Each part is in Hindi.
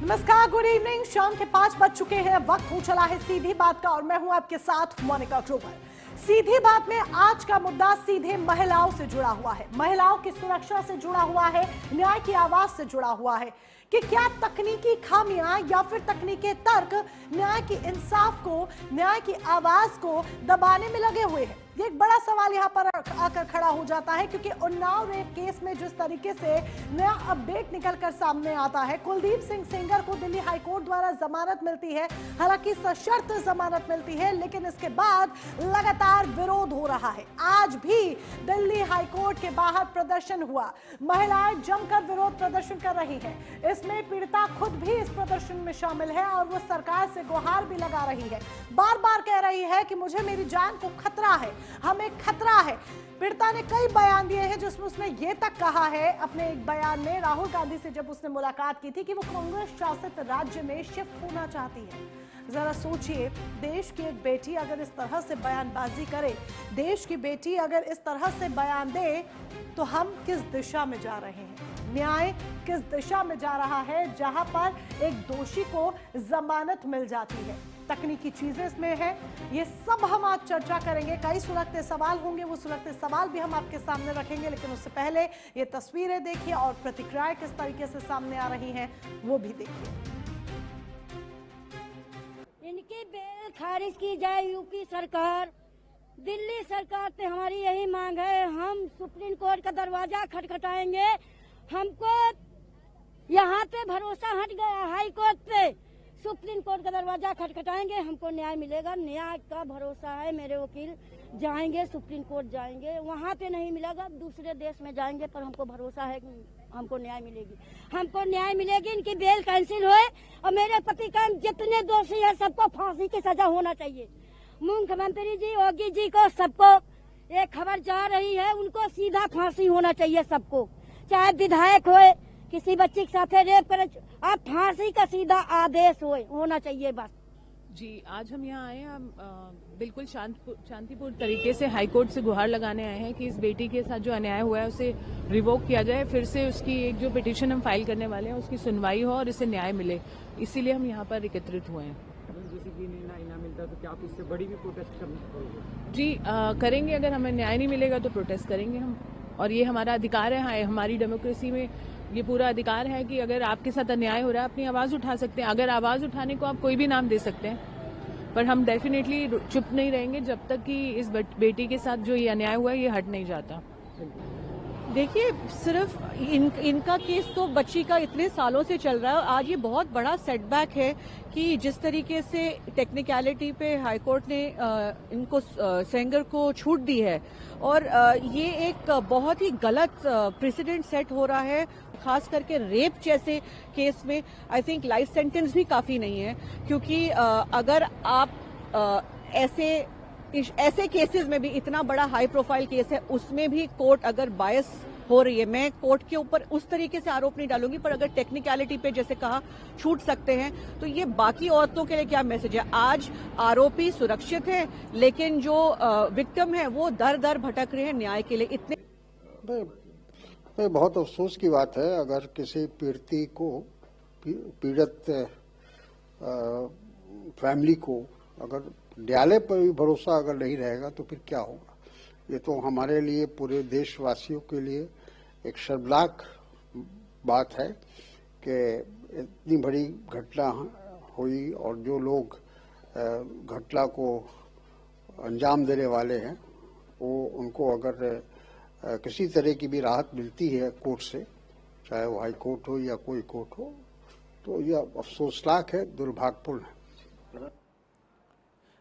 नमस्कार, गुड इवनिंग। शाम के 5 बज चुके हैं। वक्त हो चला है सीधी बात का और मैं हूं आपके साथ मोनिका ग्रोवर। सीधी बात में आज का मुद्दा सीधे महिलाओं से जुड़ा हुआ है, महिलाओं की सुरक्षा से जुड़ा हुआ है, न्याय की आवाज से जुड़ा हुआ है कि क्या तकनीकी खामियां या फिर तकनीकी तर्क न्याय की इंसाफ को, न्याय की आवाज को दबाने में लगे हुए हैं। ये एक बड़ा सवाल यहाँ पर आकर खड़ा हो जाता है क्योंकि उन्नाव रेप केस में जिस तरीके से नया अपडेट निकलकर सामने आता है, कुलदीप सिंह सेंगर को दिल्ली हाईकोर्ट द्वारा जमानत मिलती है, हालांकि सशर्त जमानत मिलती है, लेकिन इसके बाद लगातार विरोध हो रहा है। आज भी दिल्ली हाईकोर्ट के बाहर प्रदर्शन हुआ, महिलाएं जमकर विरोध प्रदर्शन कर रही है। इसमें पीड़िता खुद भी इस प्रदर्शन में शामिल है और वो सरकार से गुहार भी लगा रही है, बार बार कह रही है कि मुझे मेरी जान को खतरा है, हमें खतरा है। पीड़िता ने कई बयान दिए हैं जिसमें उसने ये तक कहा है अपने एक बयान में, राहुल गांधी से जब उसने मुलाकात की थी, कि वो कांग्रेस शासित राज्य में शिफ्ट होना चाहती है। जरा सोचिए, देश की एक बेटी अगर इस तरह से बयानबाजी करे, देश की बेटी अगर इस तरह से बयान दे, तो हम किस दिशा में जा रहे हैं, न्याय किस दिशा में जा रहा है, जहां पर एक दोषी को जमानत मिल जाती है। तकनीकी चीजें इसमें है, ये सब हम आज चर्चा करेंगे। कई सुलगते सवाल होंगे, वो सुलगते सवाल भी हम आपके सामने रखेंगे, लेकिन उससे पहले ये तस्वीरें देखिए और प्रतिक्रियाएं किस तरीके से सामने आ रही हैं वो भी देखिए। इनकी बेल खारिज की जाए यूपी सरकार, दिल्ली सरकार से हमारी यही मांग है। हम सुप्रीम कोर्ट का दरवाजा खटखटाएंगे। हमको यहाँ पे भरोसा हट गया, हाई कोर्ट पे सुप्रीम कोर्ट का दरवाजा खटखटाएंगे, हमको न्याय मिलेगा। न्याय का भरोसा है, मेरे वकील जाएंगे, सुप्रीम कोर्ट जाएंगे, वहाँ पे नहीं मिलेगा, दूसरे देश में जाएंगे, पर हमको भरोसा है कि हमको न्याय मिलेगी, हमको न्याय मिलेगी। इनकी बेल कैंसिल होए और मेरे पति का जितने दोषी है सबको फांसी की सजा होना चाहिए। मुख्यमंत्री जी, योगी जी को, सबको एक खबर जा रही है, उनको सीधा फांसी होना चाहिए सबको, चाहे विधायक होए, किसी बच्ची के साथ रेप करे, आप फांसी का सीधा आदेश होना चाहिए बस। जी, आज हम यहाँ आए हैं, हम बिल्कुल शांतिपूर्ण तरीके से हाईकोर्ट से गुहार लगाने आए हैं कि इस बेटी के साथ जो अन्याय हुआ है उसे रिवोक किया जाए, फिर से उसकी एक जो पिटीशन हम फाइल करने वाले हैं उसकी सुनवाई हो और इसे न्याय मिले, इसीलिए हम यहाँ पर एकत्रित हुए हैं। जैसे कि न्याय ना मिलता तो क्या आप इससे बड़ी भी प्रोटेस्ट करना? जी, करेंगे। अगर हमें न्याय नहीं मिलेगा तो प्रोटेस्ट करेंगे हम, और ये हमारा अधिकार है। हमारी डेमोक्रेसी में ये पूरा अधिकार है कि अगर आपके साथ अन्याय हो रहा है अपनी आवाज उठा सकते हैं। अगर आवाज उठाने को आप कोई भी नाम दे सकते हैं, पर हम डेफिनेटली चुप नहीं रहेंगे जब तक कि इस बेटी के साथ जो ये अन्याय हुआ है ये हट नहीं जाता। देखिए, सिर्फ इनका केस तो बच्ची का इतने सालों से चल रहा है। आज ये बहुत बड़ा सेटबैक है कि जिस तरीके से टेक्निकलिटी पे हाईकोर्ट ने इनको सेंगर को छूट दी है, और ये एक बहुत ही गलत प्रेसिडेंट सेट हो रहा है, खास करके रेप जैसे केस में। आई थिंक लाइफ सेंटेंस भी काफी नहीं है, क्योंकि अगर आप ऐसे केसेस में भी, इतना बड़ा हाई प्रोफाइल केस है, उसमें भी कोर्ट अगर बायस हो रही है, मैं कोर्ट के ऊपर उस तरीके से आरोप नहीं डालूंगी, पर अगर टेक्निकलिटी पे जैसे कहा छूट सकते हैं, तो ये बाकी औरतों के लिए क्या मैसेज है? आज आरोपी सुरक्षित है, लेकिन जो विक्टिम है वो दर दर भटक रहे हैं न्याय के लिए। इतने बहुत अफसोस की बात है अगर किसी पीड़ित फैमिली को अगर न्यायालय पर भी भरोसा अगर नहीं रहेगा तो फिर क्या होगा। ये तो हमारे लिए, पूरे देशवासियों के लिए एक शर्मनाक बात है कि इतनी बड़ी घटना हुई और जो लोग घटना को अंजाम देने वाले हैं वो, उनको अगर किसी तरह की भी राहत मिलती है कोर्ट से, चाहे वो हाई कोर्ट हो या कोई कोर्ट हो, तो यह अफसोसनाक है, दुर्भाग्यपूर्ण है।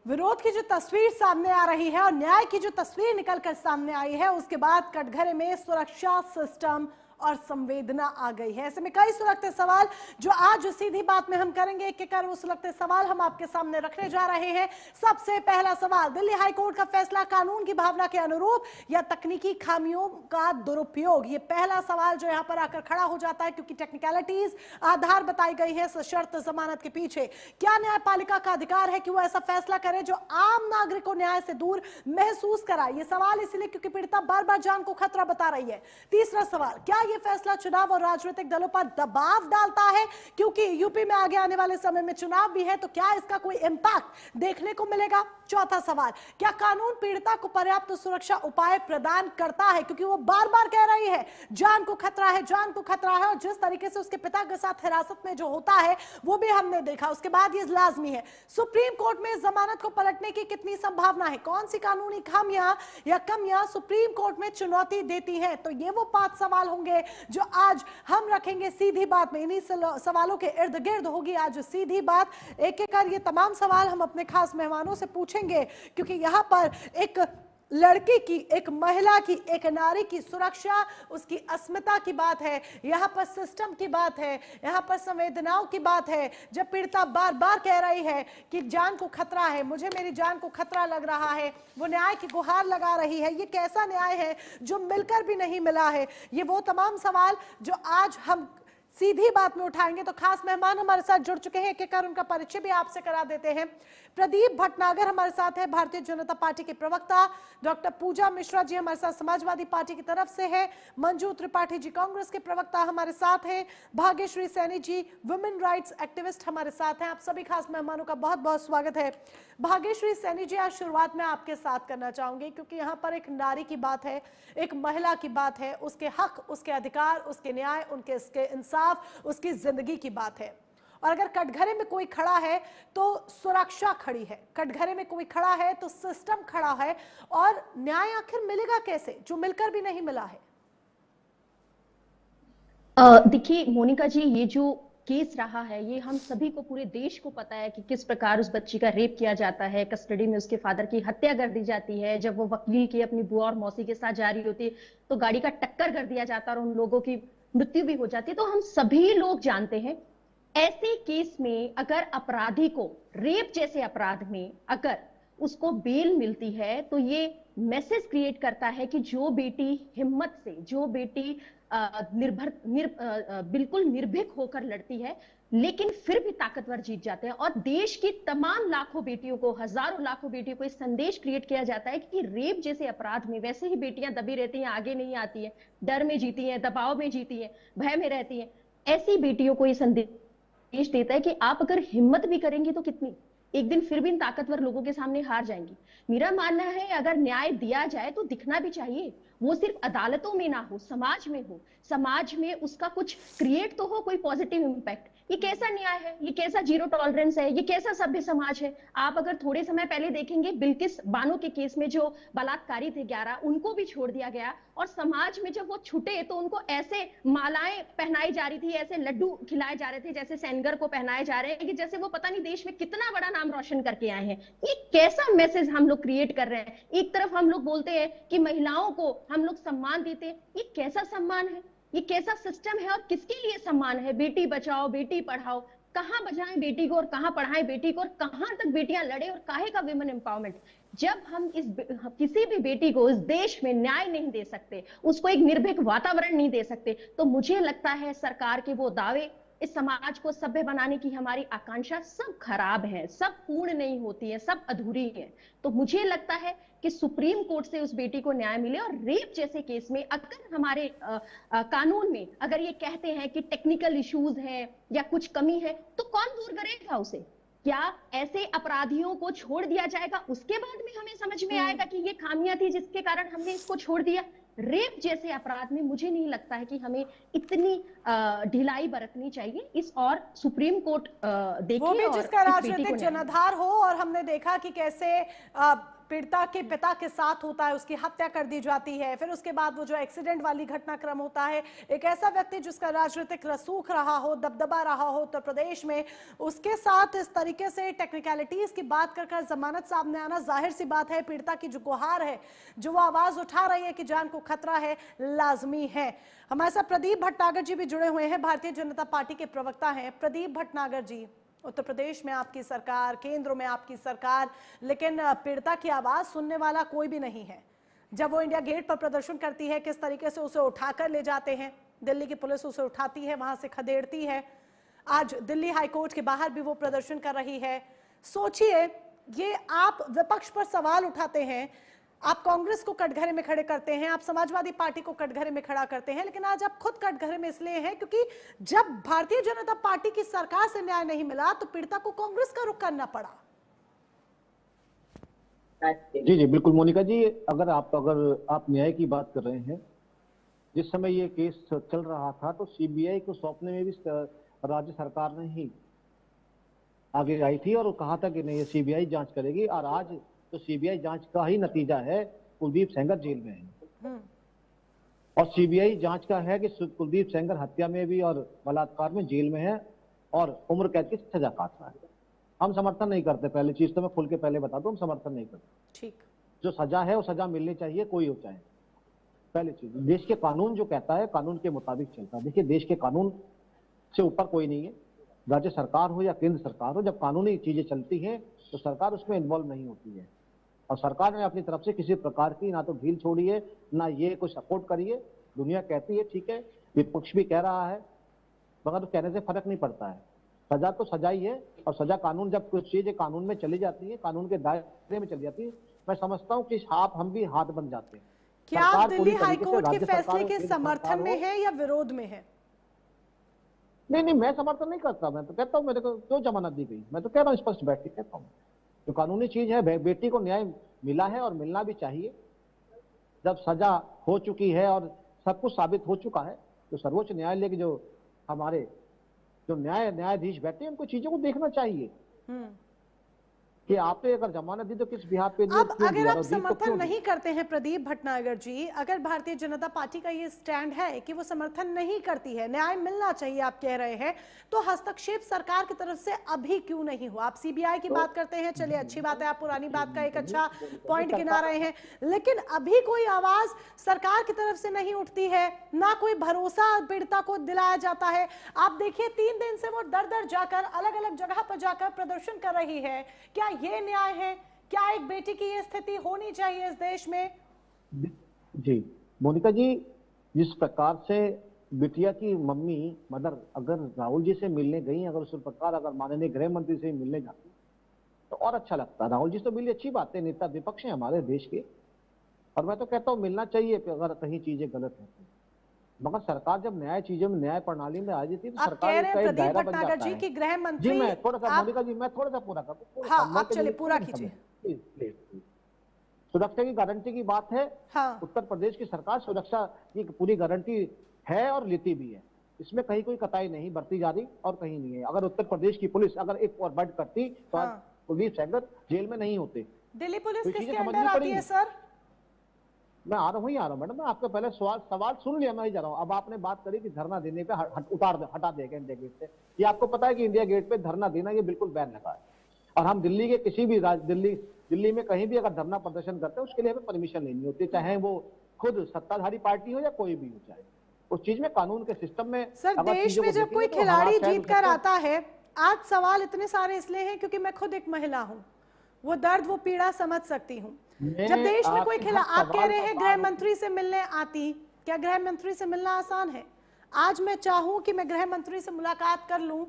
विरोध की जो तस्वीर सामने आ रही है और न्याय की जो तस्वीर निकलकर सामने आई है, उसके बाद कटघरे में सुरक्षा सिस्टम और संवेदना आ गई है। ऐसे में कई सुलगते सवाल जो आज सीधी बात में हम करेंगे, एक एक कर वो सुलगते सवाल हम आपके सामने रखने जा रहे हैं। सबसे पहला सवाल, दिल्ली हाईकोर्ट का फैसला कानून की भावना के अनुरूप या तकनीकी खामियों का दुरुपयोग? ये पहला सवाल जो यहाँ पर आकर खड़ा हो जाता है, क्योंकि टेक्निकलिटीज आधार बताई गई है सशर्त जमानत के पीछे। क्या न्यायपालिका का अधिकार है कि वो ऐसा फैसला करे जो आम नागरिक को न्याय से दूर महसूस कराए? ये सवाल इसलिए क्योंकि पीड़िता बार बार जान को खतरा बता रही है। तीसरा सवाल, क्या ये फैसला चुनाव और राजनीतिक दलों पर दबाव डालता है? क्योंकि यूपी में आगे आने वाले समय में चुनाव भी है, तो क्या इसका कोई इंपैक्ट देखने को मिलेगा? चौथा सवाल, क्या कानून पीड़िता को पर्याप्त सुरक्षा उपाय प्रदान करता है? क्योंकि वो बार बार कह रही है जान को खतरा है, जान को खतरा है, और जिस तरीके से उसके पिता के साथ हिरासत में जो होता है वो भी हमने देखा। उसके बाद ये लाजमी है, सुप्रीम कोर्ट में जमानत को पलटने की कितनी संभावना है? कौन सी कानूनी खामियां या कमियां सुप्रीम कोर्ट में चुनौती देती हैं? तो ये वो 5 सवाल होंगे जो आज हम रखेंगे सीधी बात में। इन्हीं सवालों के इर्द गिर्द होगी आज सीधी बात। एक एक कर ये तमाम सवाल हम अपने खास मेहमानों से पूछेंगे, क्योंकि यहाँ पर एक लड़की की, एक महिला की, एक नारी की सुरक्षा, उसकी अस्मिता की बात है, यहाँ पर सिस्टम की बात है, यहाँ पर संवेदनाओं की बात है। जब पीड़िता बार बार कह रही है कि जान को खतरा है, मुझे मेरी जान को खतरा लग रहा है, वो न्याय की गुहार लगा रही है। ये कैसा न्याय है जो मिलकर भी नहीं मिला है? ये वो तमाम सवाल जो आज हम सीधी बात में उठाएंगे। तो खास मेहमान हमारे साथ जुड़ चुके हैं, एक एक कर उनका परिचय भी आपसे करा देते हैं। प्रदीप भटनागर हमारे साथ है, भारतीय जनता पार्टी के प्रवक्ता। डॉक्टर पूजा मिश्रा जी हमारे साथ समाजवादी पार्टी की तरफ से है। मंजू त्रिपाठी जी कांग्रेस के प्रवक्ता हमारे साथ हैं। Bhagyashree Saini ji women rights activist हमारे साथ हैं। आप सभी खास मेहमानों का बहुत बहुत स्वागत है। भाग्यश्री सैनी जी, आज शुरुआत में आपके साथ करना चाहूंगी, क्योंकि यहाँ पर एक नारी की बात है, एक महिला की बात है, उसके हक, उसके अधिकार, उसके न्याय, उसके इंसाफ, उसकी जिंदगी की बात है। और अगर कटघरे में कोई खड़ा है तो सुरक्षा खड़ी है, कटघरे में कोई खड़ा है तो सिस्टम खड़ा है, और न्याय आखिर मिलेगा कैसे जो मिलकर भी नहीं मिला है? देखिए मोनिका जी, ये जो केस रहा है, ये हम सभी को, पूरे देश को पता है कि किस प्रकार उस बच्ची का रेप किया जाता है, कस्टडी में उसके फादर की हत्या कर दी जाती है। जब वो वकील की अपनी बुआ और मौसी के साथ जा रही होती है तो गाड़ी का टक्कर कर दिया जाता है और उन लोगों की मृत्यु भी हो जाती है। तो हम सभी लोग जानते हैं, ऐसे केस में अगर अपराधी को, रेप जैसे अपराध में अगर उसको बेल मिलती है, तो ये मैसेज क्रिएट करता है कि जो बेटी हिम्मत से, जो बेटी बिल्कुल निर्भीक होकर लड़ती है, लेकिन फिर भी ताकतवर जीत जाते हैं। और देश की तमाम लाखों बेटियों को, हजारों लाखों बेटियों को इस संदेश क्रिएट किया जाता है कि रेप जैसे अपराध में वैसे ही बेटियां दबी रहती हैं, आगे नहीं आती हैं, डर में जीती हैं, दबाव में जीती हैं, भय में रहती हैं। ऐसी बेटियों को ये संदेश देता है कि आप अगर हिम्मत भी करेंगी तो कितनी, एक दिन फिर भी इन ताकतवर लोगों के सामने हार जाएंगी। मेरा मानना है अगर न्याय दिया जाए तो दिखना भी चाहिए, वो सिर्फ अदालतों में ना हो, समाज में हो, समाज में उसका कुछ क्रिएट तो हो, कोई पॉजिटिव इंपैक्ट। ये कैसा न्याय है, ये कैसा जीरो टॉलरेंस है, ये कैसा सभ्य समाज है? आप अगर थोड़े समय पहले देखेंगे, बिल्किस बानो के केस में जो बलात्कारी थे 11, उनको भी छोड़ दिया गया, और समाज में जब वो छूटे तो उनको ऐसे मालाएं पहनाई जा रही थी, ऐसे लड्डू खिलाए जा रहे थे जैसे सेनगर को पहनाए जा रहे हैं, कि जैसे वो पता नहीं देश में कितना बड़ा नाम रोशन करके आए हैं। ये कैसा मैसेज हम लोग क्रिएट कर रहे हैं? एक तरफ हम लोग बोलते हैं कि महिलाओं को हम लोग सम्मान देते हैं, ये कैसा सम्मान है, ये कैसा सिस्टम है, और किसके लिए सम्मान है? बेटी बचाओ, बेटी पढ़ाओ, कहां बचाएं बेटी को और कहां पढ़ाएं बेटी को, और कहां तक बेटियां लड़े, और काहे का विमेन एम्पावरमेंट? जब हम किसी भी बेटी को इस देश में न्याय नहीं दे सकते, उसको एक निर्भीक वातावरण नहीं दे सकते, तो मुझे लगता है सरकार के वो दावे, इस समाज को सभ्य बनाने की हमारी आकांक्षा, सब खराब है, सब पूर्ण नहीं होती है, सब अधूरी है। तो मुझे लगता है कि सुप्रीम कोर्ट से उस बेटी को न्याय मिले। और रेप जैसे केस में अगर हमारे कानून में अगर ये कहते हैं कि टेक्निकल इश्यूज हैं या कुछ कमी है, तो कौन दूर करेगा उसे? क्या ऐसे अपराधियों को छोड़ दिया जाएगा? उसके बाद में हमें समझ में आएगा कि ये खामियां थी जिसके कारण हमने इसको छोड़ दिया। रेप जैसे अपराध में मुझे नहीं लगता है कि हमें इतनी ढिलाई बरतनी चाहिए। इस और सुप्रीम कोर्ट देखिए, वो भी जिसका राजनीतिक जनाधार हो। और हमने देखा कि कैसे पीड़िता के पिता के साथ होता है, उसकी हत्या कर दी जाती है, फिर उसके बाद वो जो एक्सीडेंट वाली घटनाक्रम होता है, एक ऐसा व्यक्ति जिसका राजनीतिक रसूख रहा हो, दबदबा रहा हो उत्तर प्रदेश में, उसके साथ इस तरीके से टेक्निकलिटीज की बात कर जमानत सामने आना, जाहिर सी बात है पीड़िता की जो गुहार है, जो वो आवाज उठा रही है कि जान को खतरा है, लाजमी है। हमारे साथ प्रदीप भटनागर जी भी जुड़े हुए हैं, भारतीय जनता पार्टी के प्रवक्ता हैं। प्रदीप भटनागर जी, उत्तर प्रदेश में आपकी सरकार, केंद्र में आपकी सरकार, लेकिन पीड़िता की आवाज सुनने वाला कोई भी नहीं है। जब वो इंडिया गेट पर प्रदर्शन करती है, किस तरीके से उसे उठाकर ले जाते हैं, दिल्ली की पुलिस उसे उठाती है, वहां से खदेड़ती है। आज दिल्ली हाईकोर्ट के बाहर भी वो प्रदर्शन कर रही है। सोचिए, ये आप विपक्ष पर सवाल उठाते हैं, आप कांग्रेस को कटघरे में खड़े करते हैं, आप समाजवादी पार्टी को कटघरे में खड़ा करते हैं, लेकिन आज आप खुद कटघरे में इसलिए हैं क्योंकि जब भारतीय जनता पार्टी की सरकार से न्याय नहीं मिला तो पीड़िता को कांग्रेस का रुख करना पड़ा। जी जी बिल्कुल मोनिका जी, अगर आप न्याय की बात कर रहे हैं, जिस समय ये केस चल रहा था तो सीबीआई को सौंपने में भी राज्य सरकार ने ही आगे आई थी और कहा था कि नहीं ये सीबीआई जांच करेगी, और आज तो सीबीआई जांच का ही नतीजा है कुलदीप सेंगर जेल में है। और सीबीआई जांच का है कि कुलदीप सेंगर हत्या में भी और बलात्कार में जेल में है और उम्र कैद की सजा काट रहा है। हम समर्थन नहीं करते, पहली चीज तो मैं खुल के पहले बता दूं, हम समर्थन नहीं करते। ठीक, जो सजा है वो सजा मिलनी चाहिए, कोई हो चाहे। पहली चीज, देश के कानून जो कहता है कानून के मुताबिक चलता है। देखिए देश के कानून से ऊपर कोई नहीं है, राज्य सरकार हो या केंद्र सरकार हो, जब कानूनी चीजें चलती हैं तो सरकार उसमें इन्वॉल्व नहीं होती है। और सरकार ने अपनी तरफ से किसी प्रकार की ना तो ढील छोड़ी है ना ये कोई सपोर्ट करी है। दुनिया कहती है ठीक है, विपक्ष भी कह रहा है, मगर कहने से फर्क नहीं पड़ता है। सजा तो सजा ही है, और सजा कानून, जब कुछ चीजें कानून में चली जाती है, कानून के दायरे में चली जाती है, मैं समझता हूँ कि हम भी हाथ बन जाते हैं। क्या आप दिल्ली हाईकोर्ट के फैसले के समर्थन में है या विरोध में है? नहीं, मैं समर्थन नहीं करता। मैं तो कहता हूँ मेरे को क्यों जमानत दी गई, मैं तो कह रहा हूँ स्पष्ट बैठ के कहता हूँ, जो कानूनी चीज है, बेटी को न्याय मिला है और मिलना भी चाहिए। जब सजा हो चुकी है और सब कुछ साबित हो चुका है, तो सर्वोच्च न्यायालय के जो हमारे जो न्यायाधीश बैठे हैं, उनको चीजों को देखना चाहिए कि आपने अगर जमानत दी तो किस बिहार पे अब अगर आप समर्थन नहीं करते हैं प्रदीप भटनागर जी, अगर भारतीय जनता पार्टी का ये स्टैंड है कि वो समर्थन नहीं करती है, न्याय मिलना चाहिए आप कह रहे हैं, तो हस्तक्षेप सरकार की तरफ से अभी क्यों नहीं हुआ? आप सीबीआई की बात करते हैं, चलिए अच्छी बात है, आप पुरानी बात का एक अच्छा पॉइंट गिना रहे हैं, लेकिन अभी कोई आवाज सरकार की तरफ से नहीं उठती है, ना कोई भरोसा पीड़िता को दिलाया जाता है। आप देखिए 3 दिन से वो दर दर जाकर अलग अलग जगह पर जाकर प्रदर्शन कर रही है। क्या ये न्याय है? क्या एक बेटी की ये स्थिति होनी चाहिए इस देश में? जी मोनिका जी, जिस प्रकार से बिटिया की मम्मी मदर अगर राहुल जी से मिलने गई, अगर उस प्रकार अगर माननीय गृह मंत्री से मिलने जाती तो और अच्छा लगता। राहुल जी से मिली, अच्छी बात है, नेता विपक्ष है हमारे देश के, और मैं तो कहता हूँ मिलना चाहिए अगर कहीं चीजें गलत है। मगर सरकार जब न्याय प्रणाली में आ जाती है तो सरकार का एक दायरा बन जाता है। कि गृह मंत्री, जी मैं थोड़ा सा मोनिका जी, मैं थोड़ा सा पूरा करूँ। हाँ, आप चलिए पूरा कीजिए। सुरक्षा की गारंटी की बात है। हाँ। उत्तर प्रदेश की सरकार सुरक्षा की पूरी गारंटी है और लेती भी है, इसमें कहीं कोई कताई नहीं बरती जा रही और कहीं नहीं है। अगर उत्तर प्रदेश की पुलिस अगर एक और बढ़ करती तो आज कुलदीप सेंगर जेल में नहीं होते। दिल्ली पुलिस किसके अंडर आती है सर? मैं आ रहा हूँ मैडम, मैं आपका पहले सवाल सुन लिया, मैं ही जा रहा हूँ। अब आपने बात करी कि धरना देने पे हटा देगा इंडिया गेट से। ये आपको पता है कि इंडिया गेट पे धरना देना ये बिल्कुल बैन लगा है, और हम दिल्ली के किसी भी दिल्ली में कहीं भी अगर धरना प्रदर्शन करते हैं उसके लिए हमें परमिशन लेनी होती है, चाहे वो खुद सत्ताधारी पार्टी हो या कोई भी हो। चाहे उस चीज में कानून के सिस्टम में सर, देश में जब कोई खिलाड़ी जीत कर आता है, आज सवाल इतने सारे इसलिए हैं क्योंकि मैं खुद एक महिला हूँ, वो दर्द वो पीड़ा समझ सकती हूँ। जब देश में कोई खिला, आप कह रहे हैं गृह मंत्री से मिलने आती, क्या गृह मंत्री से मिलना आसान है? आज मैं चाहूं कि मैं गृह मंत्री से मुलाकात कर लूं,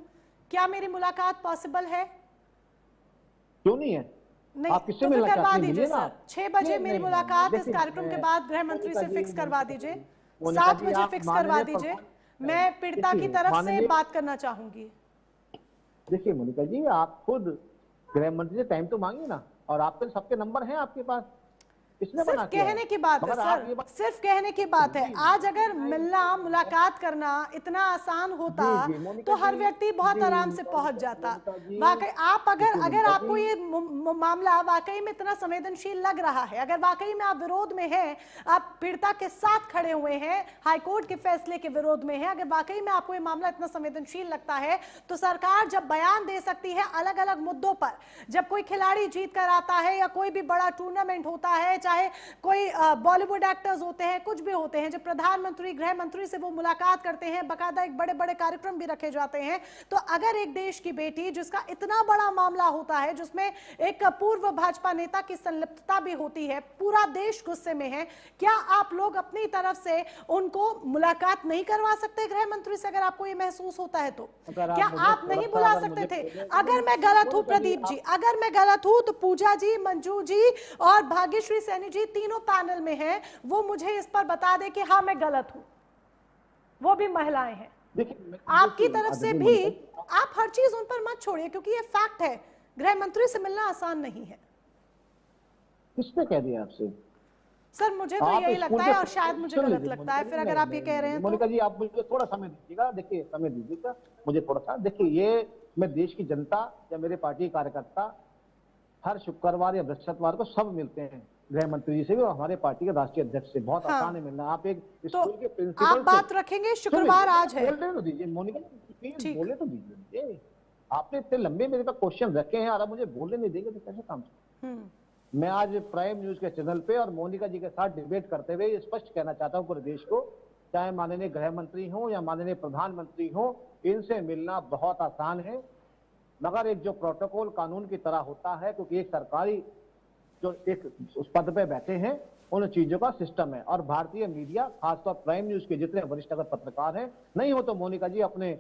क्या मेरी मुलाकात पॉसिबल है? क्यों नहीं है? नहीं, आप किससे तो मिलना करवा चाहती हैं? दीजिए सर, 6 बजे मेरी मुलाकात इस कार्यक्रम के बाद गृह मंत्री से फिक्स करवा दीजिए, 7 बजे फिक्स करवा दीजिए। मैं पीड़िता की तरफ से बात करना चाहूंगी। देखिए मोनिका जी, आप खुद गृह मंत्री से टाइम तो मांगिए ना, और आपके सबके नंबर हैं आपके पास, इसमें सिर्फ कहने की बात है सर, सिर्फ कहने की बात है। आज अगर मिलना, मुलाकात करना इतना आसान होता तो हर व्यक्ति बहुत आराम से पहुंच जाता। वाकई आप अगर आपको ये मामला वाकई में इतना संवेदनशील लग रहा है, अगर वाकई में आप विरोध में हैं, आप पीड़िता के साथ खड़े हुए हैं, हाईकोर्ट के फैसले के विरोध में हैं, अगर वाकई में आपको ये मामला इतना संवेदनशील लगता है, तो सरकार जब बयान दे सकती है अलग अलग मुद्दों पर, जब कोई खिलाड़ी जीत कर आता है या कोई भी बड़ा टूर्नामेंट होता है, चाहे कोई बॉलीवुड एक्टर्स होते हैं, कुछ भी होते हैं, जब प्रधानमंत्री गृह मंत्री से वो मुलाकात करते हैं, बकायदा एक बड़े बड़े कार्यक्रम भी रखे जाते हैं, तो अगर एक देश की बेटी जिसका इतना बड़ा मामला होता है, जिसमें एक पूर्व भाजपा नेता की संलिप्तता भी होती है, पूरा देश गुस्से में है, क्या आप लोग अपनी तरफ से उनको मुलाकात नहीं करवा सकते गृह मंत्री से? अगर आपको ये महसूस होता है तो क्या आप नहीं बुला सकते थे? अगर मैं गलत हूं प्रदीप जी, अगर मैं गलत हूं तो पूजा जी, मंजू जी और भाग्यश्री सेन सैनी जी तीनों पैनल में हैं, वो मुझे इस पर बता दे कि हाँ मैं गलत हूं, वो भी महिलाएं हैं। आपकी तरफ से भी आप हर चीज उन पर मत छोड़िए, क्योंकि ये फैक्ट है, गृह मंत्री से मिलना आसान नहीं है। किसने कह दिया आपसे? सर मुझे तो यही लगता है, और शायद मुझे गलत लगता है, फिर अगर आप ये कह रहे हैं मोनिका जी, आप मुझे थोड़ा समय दीजिएगा। देखिए, समय दीजिएगा मुझे थोड़ा सा। देखिए, ये मैं देश की जनता या मेरे पार्टी के कार्यकर्ता हर शुक्रवार या बृहस्पतिवार को सब मिलते हैं गृह मंत्री जी से भी और हमारे पार्टी के राष्ट्रीय अध्यक्ष से। बहुत आसान है मिलना। आप एक स्कूल के प्रिंसिपल आप बात रखेंगे, शुक्रवार आज है। बोलने तो दीजिए मोनिका, बोले तो दीजिए। आपने इतने लंबे मेरे पास क्वेश्चन रखे हैं और आप मुझे बोलने नहीं देंगे तो कैसे काम चलेगा? मैं आज प्राइम न्यूज के चैनल पे और मोनिका जी के साथ डिबेट करते हुए स्पष्ट कहना चाहता हूं पूरे देश को, चाहे माननीय गृह मंत्री हो या माननीय प्रधानमंत्री हो, इनसे मिलना बहुत आसान है, मगर एक जो प्रोटोकॉल कानून की तरह होता है, क्योंकि एक सरकारी जो एक उस पद पे बैठे हैं, उन चीजों का सिस्टम है। और भारतीय मीडिया, खासतौर प्राइम न्यूज के जितने वरिष्ठ अगर पत्रकार हैं, नहीं हो तो मोनिका जी अपने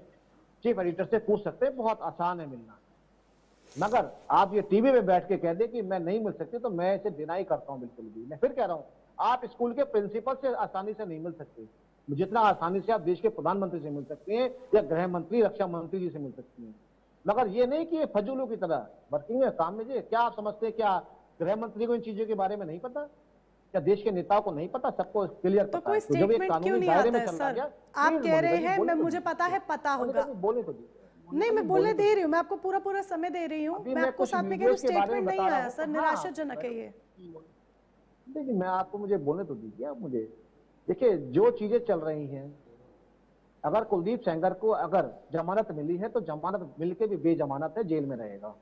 चीफ एडिटर से पूछ सकते हैं, बहुत आसान है मिलना। मगर आप ये टीवी पे बैठ के कह दे कि मैं नहीं मिल सकती, तो मैं इसे डिनाई करता हूं बिल्कुल भी। मैं फिर कह रहा हूं, आप स्कूल के प्रिंसिपल से आसानी से नहीं मिल सकते, जितना आसानी से आप देश के प्रधानमंत्री से मिल सकते हैं या गृह मंत्री, रक्षा मंत्री जी से मिल सकती हैं। मगर ये नहीं कि ये फजूलों की तरह वर्किंग है, काम में जी। क्या आप समझते हैं, क्या गृह मंत्री को इन चीजों के बारे में नहीं पता? क्या देश के नेताओं को नहीं पता? सबको क्लियर तो कोई स्टेटमेंट क्यों नहीं आता है सर? आप कह रहे हैं मैं मुझे पता है, पता होगा। बोले तो नहीं, मैं बोलने दे रही हूँ, मैं आपको पूरा समय दे रही हूँ। मैं आपको साथ में कह रही हूँ, स्टेटमेंट नहीं आया सर, निराशाजनक है ये। देखिए, मैं आपको मुझे बोलने तो दीजिए आप मुझे। देखिए, जो चीजें चल रही हैं, अगर कुलदीप सेंगर को अगर जमानत मिली है तो जमानत मिलके भी बेजमानत है, जेल में रहेगा,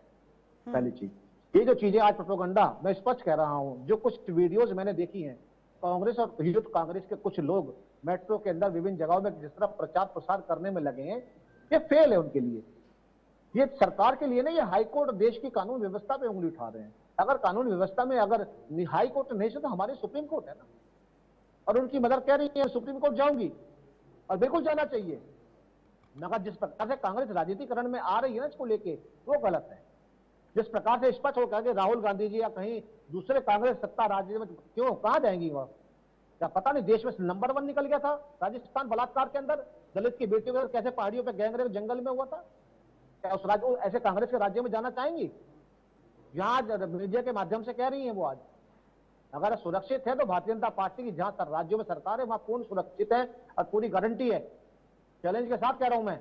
पहली चीज। ये जो चीजें आज प्रोपेगेंडा, मैं स्पष्ट कह रहा हूं, जो कुछ वीडियोस मैंने देखी हैं, कांग्रेस और यूथ कांग्रेस के कुछ लोग मेट्रो के अंदर विभिन्न जगहों में जिस तरह प्रचार प्रसार करने में लगे हैं, ये फेल है उनके लिए। ये सरकार के लिए नहीं, ये हाईकोर्ट देश की कानून व्यवस्था पे उंगली उठा रहे हैं। अगर कानून व्यवस्था में अगर हाई कोर्ट नहीं से तो हमारी सुप्रीम कोर्ट है ना, और उनकी मदर कह रही है सुप्रीम कोर्ट जाऊंगी, और बिल्कुल जाना चाहिए। मगर जिस प्रकार से कांग्रेस राजनीतिकरण में आ रही है ना इसको लेके, वो गलत है। जिस प्रकार से स्पष्ट होकर कि राहुल गांधी जी या कहीं दूसरे कांग्रेस सत्ता राज्य में क्यों, कहां जाएंगी वह? क्या पता नहीं देश में नंबर 1 निकल गया था राजस्थान बलात्कार के अंदर, दलित की बेटियों के कैसे पहाड़ियों पे गैंगरेप जंगल में हुआ था? क्या उस राज्य, ऐसे कांग्रेस के राज्य में जाना चाहेंगी? यहां मीडिया के माध्यम से कह रही है वो आज, अगर सुरक्षित है तो भारतीय जनता पार्टी की जहां राज्यों में सरकार है वहां पूर्ण सुरक्षित है और पूरी गारंटी है। चैलेंज के साथ कह रहा हूं मैं।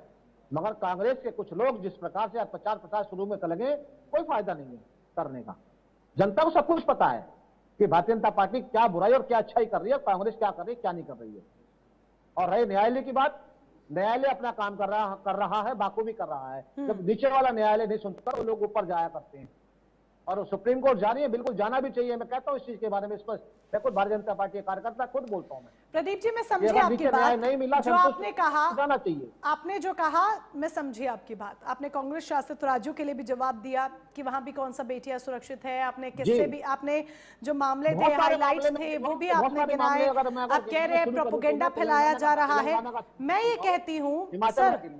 मगर कांग्रेस के कुछ लोग जिस प्रकार से प्रचार प्रसार शुरू में लगे, कोई फायदा नहीं है करने का। जनता को सब कुछ पता है कि भारतीय जनता पार्टी क्या बुराई और क्या अच्छाई कर रही है, कांग्रेस क्या कर रही है, क्या नहीं कर रही है। और रहे न्यायालय की बात, न्यायालय अपना काम कर रहा है, बाखूबी कर रहा है। जब नीचे वाला न्यायालय नहीं सुनता, वो लोग ऊपर जाया करते हैं, और सुप्रीम कोर्ट जा रही है, बिल्कुल जाना भी चाहिए। मैं कहता हूं इस चीज के बारे में स्पष्ट, मैं खुद भारतीय जनता पार्टी के कार्यकर्ता खुद बोलता हूं। मैं प्रदीप जी, मैं समझी आपकी बात, नहीं मिला जो आपने कहा, जाना चाहिए। आपने जो कहा मैं समझी आपकी बात। आपने कांग्रेस शासित राज्यों के लिए भी जवाब दिया कि वहां भी कौन सा बेटियां सुरक्षित है। आपने किससे भी, आपने जो मामले थे, हाईलाइट्स थे, वो भी आपने गिनाए। आप कह रहे हैं प्रोपेगेंडा फैलाया जा रहा है। मैं ये कहती हूँ सर,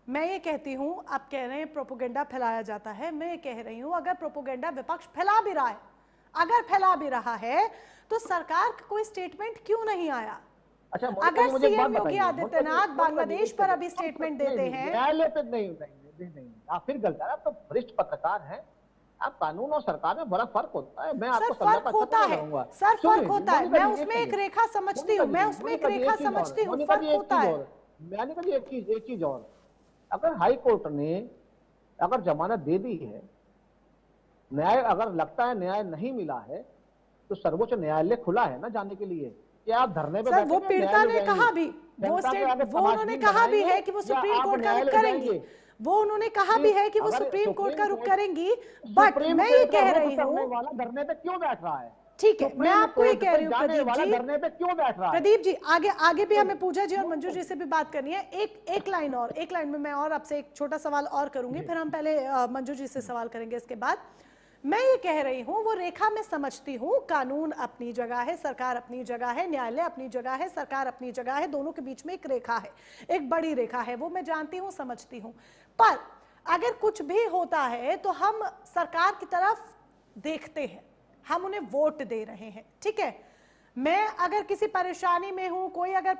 मैं ये कहती हूं, आप कह रहे हैं प्रोपेगेंडा फैलाया जाता है, मैं ये कह रही हूं अगर प्रोपेगेंडा विपक्ष फैला भी रहा है, अगर फैला भी रहा है, तो सरकार का कोई स्टेटमेंट क्यों नहीं आया? अच्छा, अगर सीएम योगी आदित्यनाथ बांग्लादेश पर अभी स्टेटमेंट देते हैं, न्यायालय पे नहीं, आप फिर गलत है। आप तो वरिष्ठ पत्रकार हैं, आप कानून और सरकार में बड़ा फर्क होता है। मैं आपको फर्क होता है सर, फर्क होता है। मैं उसमें एक रेखा समझती हूँ, मैं उसमें एक रेखा समझती हूँ, फर्क होता है। मैंने कहा एक चीज और, अगर हाई कोर्ट ने अगर जमानत दे दी है, न्याय अगर लगता है न्याय नहीं मिला है, तो सर्वोच्च न्यायालय खुला है ना जाने के लिए। कि आप धरने पे सर, वो पीड़िता ने कहा भी, वो उन्होंने कहा भी है कि वो सुप्रीम कोर्ट का रुख करेंगी, वो उन्होंने कहा भी है कि वो सुप्रीम कोर्ट का रुख करेंगी। बट मैं ये कह रही हूँ, धरने पे क्यों बैठ रहा है? ठीक है, मैं आपको ये कह रही हूँ प्रदीप जी, धरने पे क्यों बैठ रहा है? प्रदीप जी, आगे भी हमें पूजा जी और मंजू जी से भी बात करनी है। एक लाइन में मैं और आपसे एक छोटा सवाल और करूंगी, फिर हम पहले मंजू जी से सवाल करेंगे इसके बाद। मैं ये कह रही हूं, वो रेखा मैं समझती हूं, कानून अपनी जगह है, सरकार अपनी जगह है, न्यायालय अपनी जगह है, सरकार अपनी जगह है, दोनों के बीच में एक रेखा है, एक बड़ी रेखा है, वो मैं जानती हूं, समझती हूं। पर अगर कुछ भी होता है तो हम सरकार की तरफ देखते हैं, हम उन्हें वोट दे रहे हैं, ठीक है। मैं अगर किसी परेशानी में हूं, कोई अगर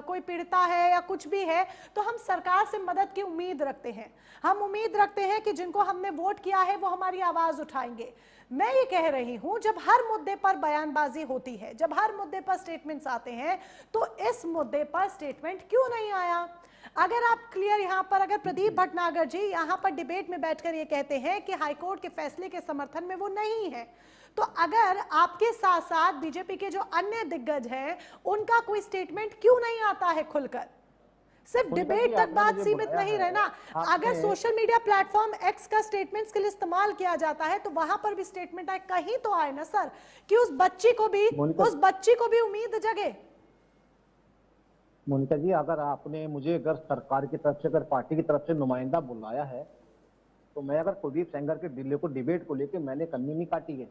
कोई पीड़िता है या कुछ भी है, तो हम सरकार से मदद की उम्मीद रखते हैं। हम उम्मीद रखते हैं कि जिनको हमने वोट किया है वो हमारी आवाज उठाएंगे। मैं ये कह रही हूं, जब हर मुद्दे पर बयानबाजी होती है, जब हर मुद्दे पर स्टेटमेंट्स आते हैं, तो इस मुद्दे पर स्टेटमेंट क्यों नहीं आया? अगर आप क्लियर यहां पर, अगर प्रदीप भटनागर जी यहां पर डिबेट में बैठकर ये कहते हैं कि हाईकोर्ट के फैसले के समर्थन में वो नहीं है, तो अगर आपके साथ साथ बीजेपी के जो अन्य दिग्गज हैं उनका कोई स्टेटमेंट क्यों नहीं आता है खुलकर? सिर्फ डिबेट तक बात सीमित नहीं रहना। अगर सोशल मीडिया प्लेटफॉर्म एक्स का स्टेटमेंट्स के लिए इस्तेमाल किया जाता है तो वहां पर भी स्टेटमेंट आए, कहीं तो आए ना सर, कि उस बच्ची को भी उम्मीद जगे। मोनिका जी, अगर आपने मुझे अगर सरकार की तरफ से, अगर पार्टी की तरफ से नुमाइंदा बुलाया है, तो मैं अगर कुलदीप सेंगर के दिल्ली को डिबेट को लेकर मैंने कन्नी नहीं काटी है,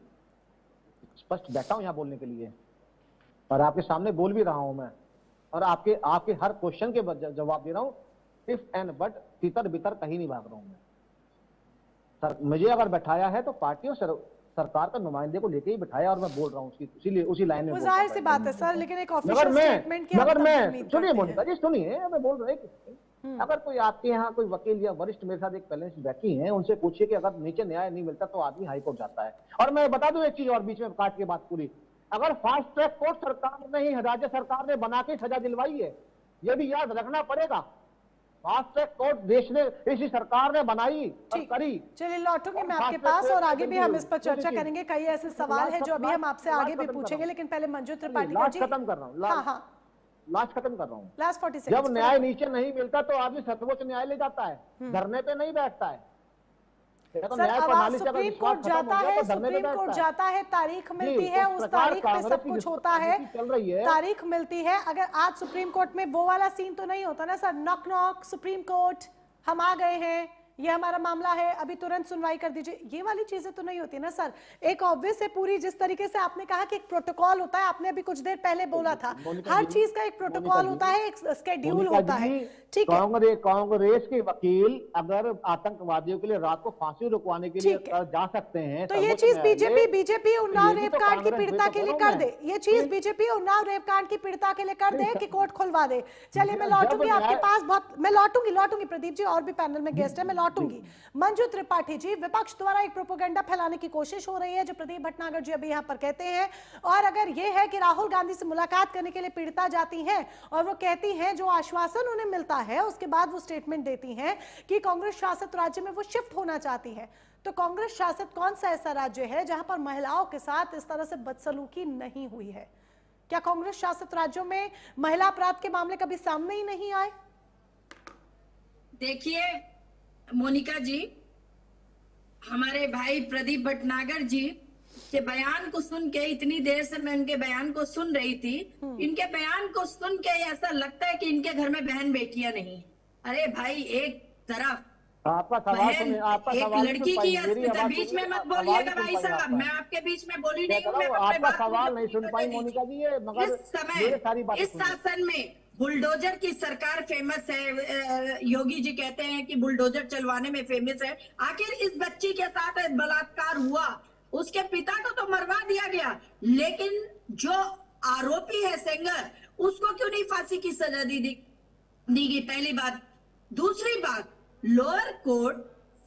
स्पष्ट बैठा हूं यहाँ बोलने के लिए और आपके सामने बोल भी रहा हूं मैं, और आपके हर क्वेश्चन के जवाब दे रहा हूं। इफ एंड बट, तितर बितर कहीं नहीं भाग रहा हूं मैं। सर मुझे अगर बैठाया है तो पार्टी और सरकार का नुमाइंदे को लेके ही बैठाया और मैं बोल रहा हूँ उसी लाइन में। जाहिर सी बात है सर, लेकिन एक ऑफिशियल स्टेटमेंट की मगर मैं सुनिए मोनिका जी, सुनिए, मैं बोल रहा हूँ, अगर कोई आपके यहाँ कोई वकील या वरिष्ठ मेरे साथ एक पहले बैठी हैं, उनसे पूछिए कि अगर नीचे न्याय नहीं मिलता तो आदमी हाईकोर्ट जाता है। और मैं बता दूं एक चीज और बीच में काट के बात पूरी, अगर फास्ट ट्रैक कोर्ट सरकार ने ही, राज्य सरकार ने बना के सजा दिलवाई है, ये भी याद रखना पड़ेगा। फास्ट ट्रैक कोर्ट देश ने, इसी सरकार ने बनाई और करी। चलिए लौटूंगी मैं आपके पास और आगे भी हम इस पर चर्चा करेंगे। कई ऐसे सवाल हैं जो अभी हम आपसे आगे भी पूछेंगे, लेकिन पहले मंजू त्रिपाठी जी, खत्म कर रहा हूँ, लास्ट खत्म कर रहा हूँ। लास्ट 40 जब न्याय नीचे नहीं मिलता तो आदमी सर्वोच्च न्यायालय जाता है, धरने पे नहीं बैठता है। सर आवाज सुप्रीम कोर्ट जाता है, सुप्रीम कोर्ट जाता है, तारीख मिलती है, उस तारीख पे सब कुछ होता है, तारीख मिलती है। अगर आज सुप्रीम कोर्ट में वो वाला सीन तो नहीं होता ना sir, knock knock supreme court, हम आ गए हैं, ये हमारा मामला है, अभी तुरंत सुनवाई कर दीजिए, ये वाली चीजें तो नहीं होती ना सर। एक ऑब्वियस है पूरी, जिस तरीके से आपने कहा कि एक प्रोटोकॉल होता है, आपने अभी कुछ देर पहले बोला था, हर चीज का एक प्रोटोकॉल होता है, एक स्केड्यूल होता है, ठीक है। कांग्रेस के वकील अगर आतंकवादियों के लिए रात को फांसी रुकवाने के लिए जा सकते हैं, तो ये चीज बीजेपी उन्नाव रेप कांड की पीड़िता के लिए कर दे, ये चीज बीजेपी उन्नाव रेप कांड की पीड़िता के लिए कर दे कि कोर्ट खुलवा दे। चलिए मैं लौटूंगी आपके पास, बहुत मैं लौटूंगी प्रदीप जी, और भी पैनल में गेस्ट है, मैं लौटूंगी। मंजू त्रिपाठी जी, विपक्ष द्वारा एक प्रोपेगेंडा फैलाने की कोशिश हो रही है जो प्रदीप भटनागर जी अभी यहाँ पर कहते हैं, और अगर ये है कि राहुल गांधी से मुलाकात करने के लिए पीड़िता जाती हैं और वो कहती हैं जो आश्वासन उन्हें मिलता है उसके बाद वो स्टेटमेंट देती हैं कि कांग्रेस शासित राज्य में वो शिफ्ट होना चाहती है, तो कांग्रेस शासित कौन सा ऐसा राज्य है जहां पर महिलाओं के साथ इस तरह से बदसलूकी नहीं हुई है? क्या कांग्रेस शासित राज्यों में महिला अपराध के मामले कभी सामने ही नहीं आए? देखिए मोनिका जी, हमारे भाई प्रदीप भटनागर जी के बयान को सुन के, इतनी देर से मैं उनके बयान को सुन रही थी, इनके बयान को सुन के ऐसा लगता है कि इनके घर में बहन बेटियां नहीं। अरे भाई, एक तरफ आपका सवाल एक लड़की की, बीच में मत बोलिएगा भाई साहब, मैं आपके बीच में बोली नहीं हूँ, आपका सवाल नहीं सुन पाई मोनिका जी, मगर इस समय इस शासन में बुलडोजर की सरकार फेमस है, योगी जी कहते हैं कि बुलडोजर चलवाने में फेमस है। आखिर इस बच्ची के साथ बलात्कार हुआ, उसके पिता को तो मरवा दिया गया, लेकिन जो आरोपी है सेंगर, उसको क्यों नहीं फांसी की सजा दी गई? पहली बात। दूसरी बात, लोअर कोर्ट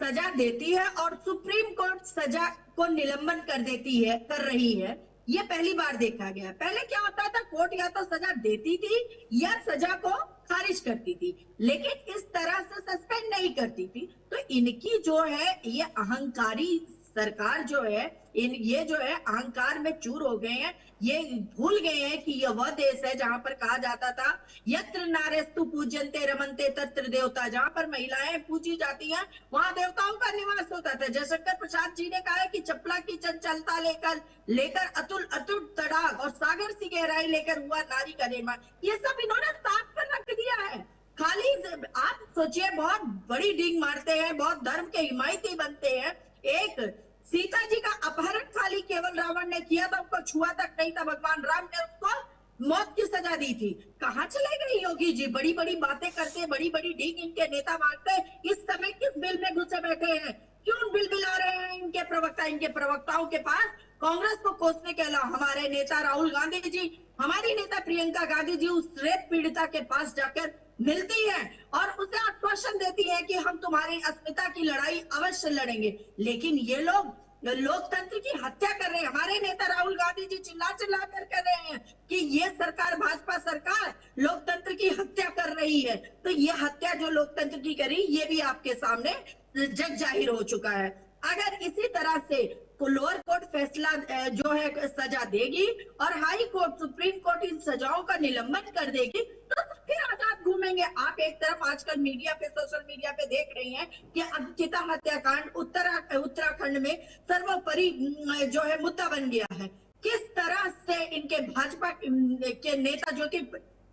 सजा देती है और सुप्रीम कोर्ट सजा को निलंबन कर रही है, ये पहली बार देखा गया। पहले क्या होता था, कोर्ट या तो सजा देती थी या सजा को खारिज करती थी, लेकिन इस तरह से सस्पेंड नहीं करती थी। तो इनकी जो है ये अहंकारी सरकार जो है, ये जो है अहंकार में चूर हो गए हैं। ये भूल गए हैं कि यह वह देश है जहां पर कहा जाता था यत्र नारेस्तु पूज्यन्ते रमन्ते तत्र देवता, जहां पर महिलाएं पूजी जाती हैं वहां देवताओं का निवास होता था। जयशंकर प्रसाद जी ने कहा है कि चपला की चंचलता लेकर अतुल तड़ाक और सागर सी गहराई लेकर हुआ नारी का निर्माण, ये सब इन्होंने साफ कर रख दिया है। खाली आप सोचिए, बहुत बड़ी डींग मारते हैं, बहुत धर्म के हिमायती बनते हैं। एक सीता जी का अपहरण खाली केवल रावण ने किया था, उसको छुआ तक नहीं था, भगवान राम ने उसको मौत की सजा दी थी। कहां चले गए योगी जी? बड़ी बड़ी बातें करते, बड़ी बड़ी डींग इनके नेता मारते, इस समय किस बिल में घुसे बैठे हैं? क्यों बिल बिला रहे हैं इनके प्रवक्ताओं के पास? कांग्रेस को कोसने के अलावा हमारे नेता राहुल गांधी जी, हमारी नेता प्रियंका गांधी जी उस रेप पीड़िता के पास जाकर मिलती है और उसे आश्वासन देती है कि हम तुम्हारी अस्मिता की लड़ाई अवश्य लड़ेंगे। लेकिन ये लोग लोकतंत्र की हत्या कर रहे हैं। हमारे नेता राहुल गांधी जी चिल्ला चिल्ला कर रहे हैं कि ये सरकार, भाजपा सरकार लोकतंत्र की हत्या कर रही है। तो ये हत्या जो लोकतंत्र की करी, ये भी आपके सामने जग जाहिर हो चुका है। अगर इसी तरह से लोअर कोर्ट फैसला जो है सजा देगी और हाई कोर्ट, सुप्रीम कोर्ट इन सजाओं का निलंबन कर देगी, तो फिर आजाद घूमेंगे। आप एक तरफ आजकल मीडिया पे, सोशल मीडिया पे देख रही हैं कि अंकिता हत्याकांड उत्तराखंड में सर्वोपरि जो है मुद्दा बन गया है। किस तरह से इनके भाजपा के नेता जो कि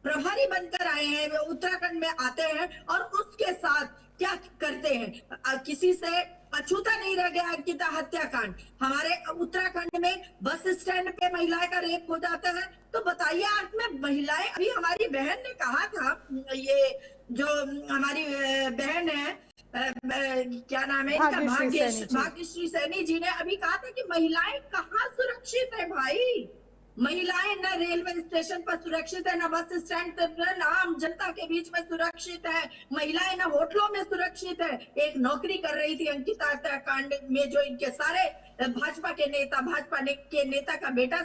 प्रभारी बनकर आए हैं, वे उत्तराखंड में आते हैं और उसके साथ क्या करते हैं। किसी से अछूता नहीं रह गया अंकिता हत्याकांड। हमारे उत्तराखंड में बस स्टैंड पे महिलाएं का रेप हो जाता है, तो बताइए आज में महिलाएं, अभी हमारी बहन ने कहा था, ये जो हमारी बहन है, क्या नाम है इनका, भाग्यश्री सैनी जी ने अभी कहा था कि महिलाएं कहाँ सुरक्षित है भाई। महिलाएं न रेलवे स्टेशन पर सुरक्षित है, न बस स्टैंड पर, न आम जनता के बीच में सुरक्षित है। महिलाएं न होटलों में सुरक्षित है। एक नौकरी कर रही थी अंकिता हत्याकांड में, जो इनके सारे भाजपा के नेता का बेटा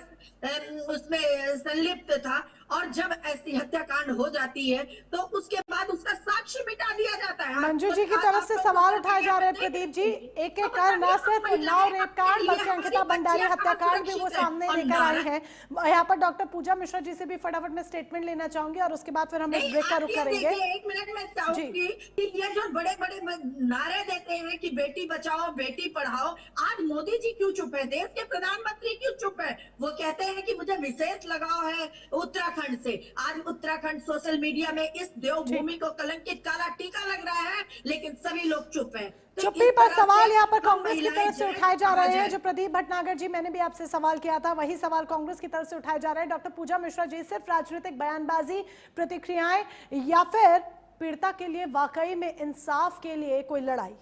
उसमें संलिप्त था। और जब ऐसी हत्याकांड हो जाती है तो उसके बाद उसका साक्ष्य मिटा दिया जाता है। मंजू जी की तरफ से सवाल उठाए जा रहे हैं प्रदीप जी, एक एक कर न सिर्फ उन्नाव रेप कांड बल्कि अंकिता भंडारी हत्याकांड भी वो सामने लेकर आई है। यहाँ पर डॉक्टर पूजा मिश्रा जी से भी फटाफट में स्टेटमेंट लेना चाहूंगी और उसके बाद फिर हम एक ब्रेक का रुख करेंगे। एक मिनट में चाहूंगी कि ये जो बड़े बड़े नारे देते हैं कि बेटी बचाओ बेटी पढ़ाओ, आज मोदी जी क्यों चुप है, देश के प्रधानमंत्री क्यों चुप है? वो कहते हैं कि मुझे विशेष लगाव है उत्तराखंड से। आज उत्तराखंड सोशल मीडिया में इस देवभूमि को कलंकित काला टीका लग रहा है, लेकिन सभी लोग चुप हैं। चुप्पी पर सवाल यहाँ पर कांग्रेस की तरफ से उठाए जा रहे हैं। जो प्रदीप भटनागर जी, मैंने भी आपसे सवाल किया था, वही सवाल कांग्रेस की तरफ से उठाए जा रहे हैं। डॉक्टर पूजा मिश्रा जी, सिर्फ राजनीतिक बयानबाजी, प्रतिक्रियाएं, या फिर पीड़िता के लिए वाकई में इंसाफ के लिए कोई लड़ाई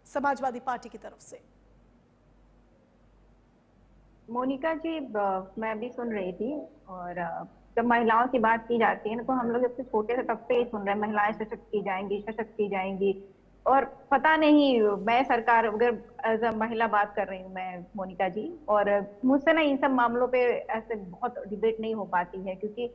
समाजवादी पार्टी की तरफ से? मोनिका जी, मैं भी सुन रही थी, और जब महिलाओं की बात की जाती है ना, तो हम लोग सबसे छोटे से तबके ही सुन रहे हैं, महिलाएं सशक्त की जाएंगी। और पता नहीं, मैं सरकार, अगर एज अ महिला बात कर रही हूँ मैं मोनिका जी, और मुझसे ना इन सब मामलों पे ऐसे बहुत डिबेट नहीं हो पाती है, क्योंकि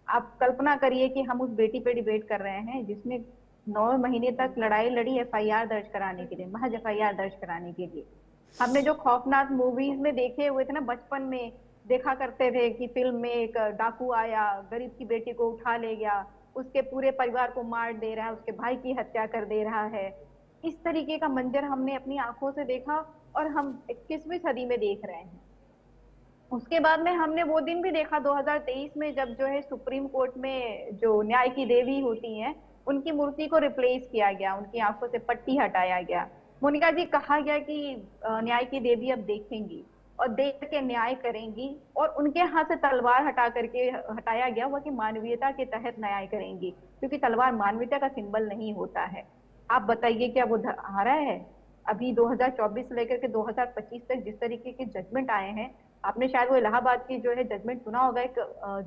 आप कल्पना करिए कि हम उस बेटी पे डिबेट कर रहे हैं जिसने 9 महीने तक लड़ाई लड़ी FIR दर्ज कराने के लिए, महज FIR दर्ज कराने के लिए। हमने जो खौफनाक मूवीज में देखे हुए थे ना, बचपन में देखा करते थे कि फिल्म में एक डाकू आया, गरीब की बेटी को उठा ले गया, उसके पूरे परिवार को मार दे रहा है, उसके भाई की हत्या कर दे रहा है। इस तरीके का मंजर हमने अपनी आंखों से देखा और हम 21वीं सदी में देख रहे हैं। उसके बाद में हमने वो दिन भी देखा 2023 में, जब जो है सुप्रीम कोर्ट में जो न्याय की देवी होती हैं, उनकी मूर्ति को रिप्लेस किया गया, उनकी आंखों से पट्टी हटाया गया। मोनिका जी, कहा गया कि न्याय की देवी अब देखेंगी और देख के न्याय करेंगी, और उनके हाथ से तलवार हटाया गया हुआ कि मानवीयता के तहत न्याय करेंगी, क्योंकि तलवार मानवीयता का सिंबल नहीं होता है। आप बताइए, क्या वो आ रहा है? अभी 2024 से लेकर के 2025 तक जिस तरीके के जजमेंट आए हैं, आपने शायद वो इलाहाबाद की जो है जजमेंट सुना होगा, एक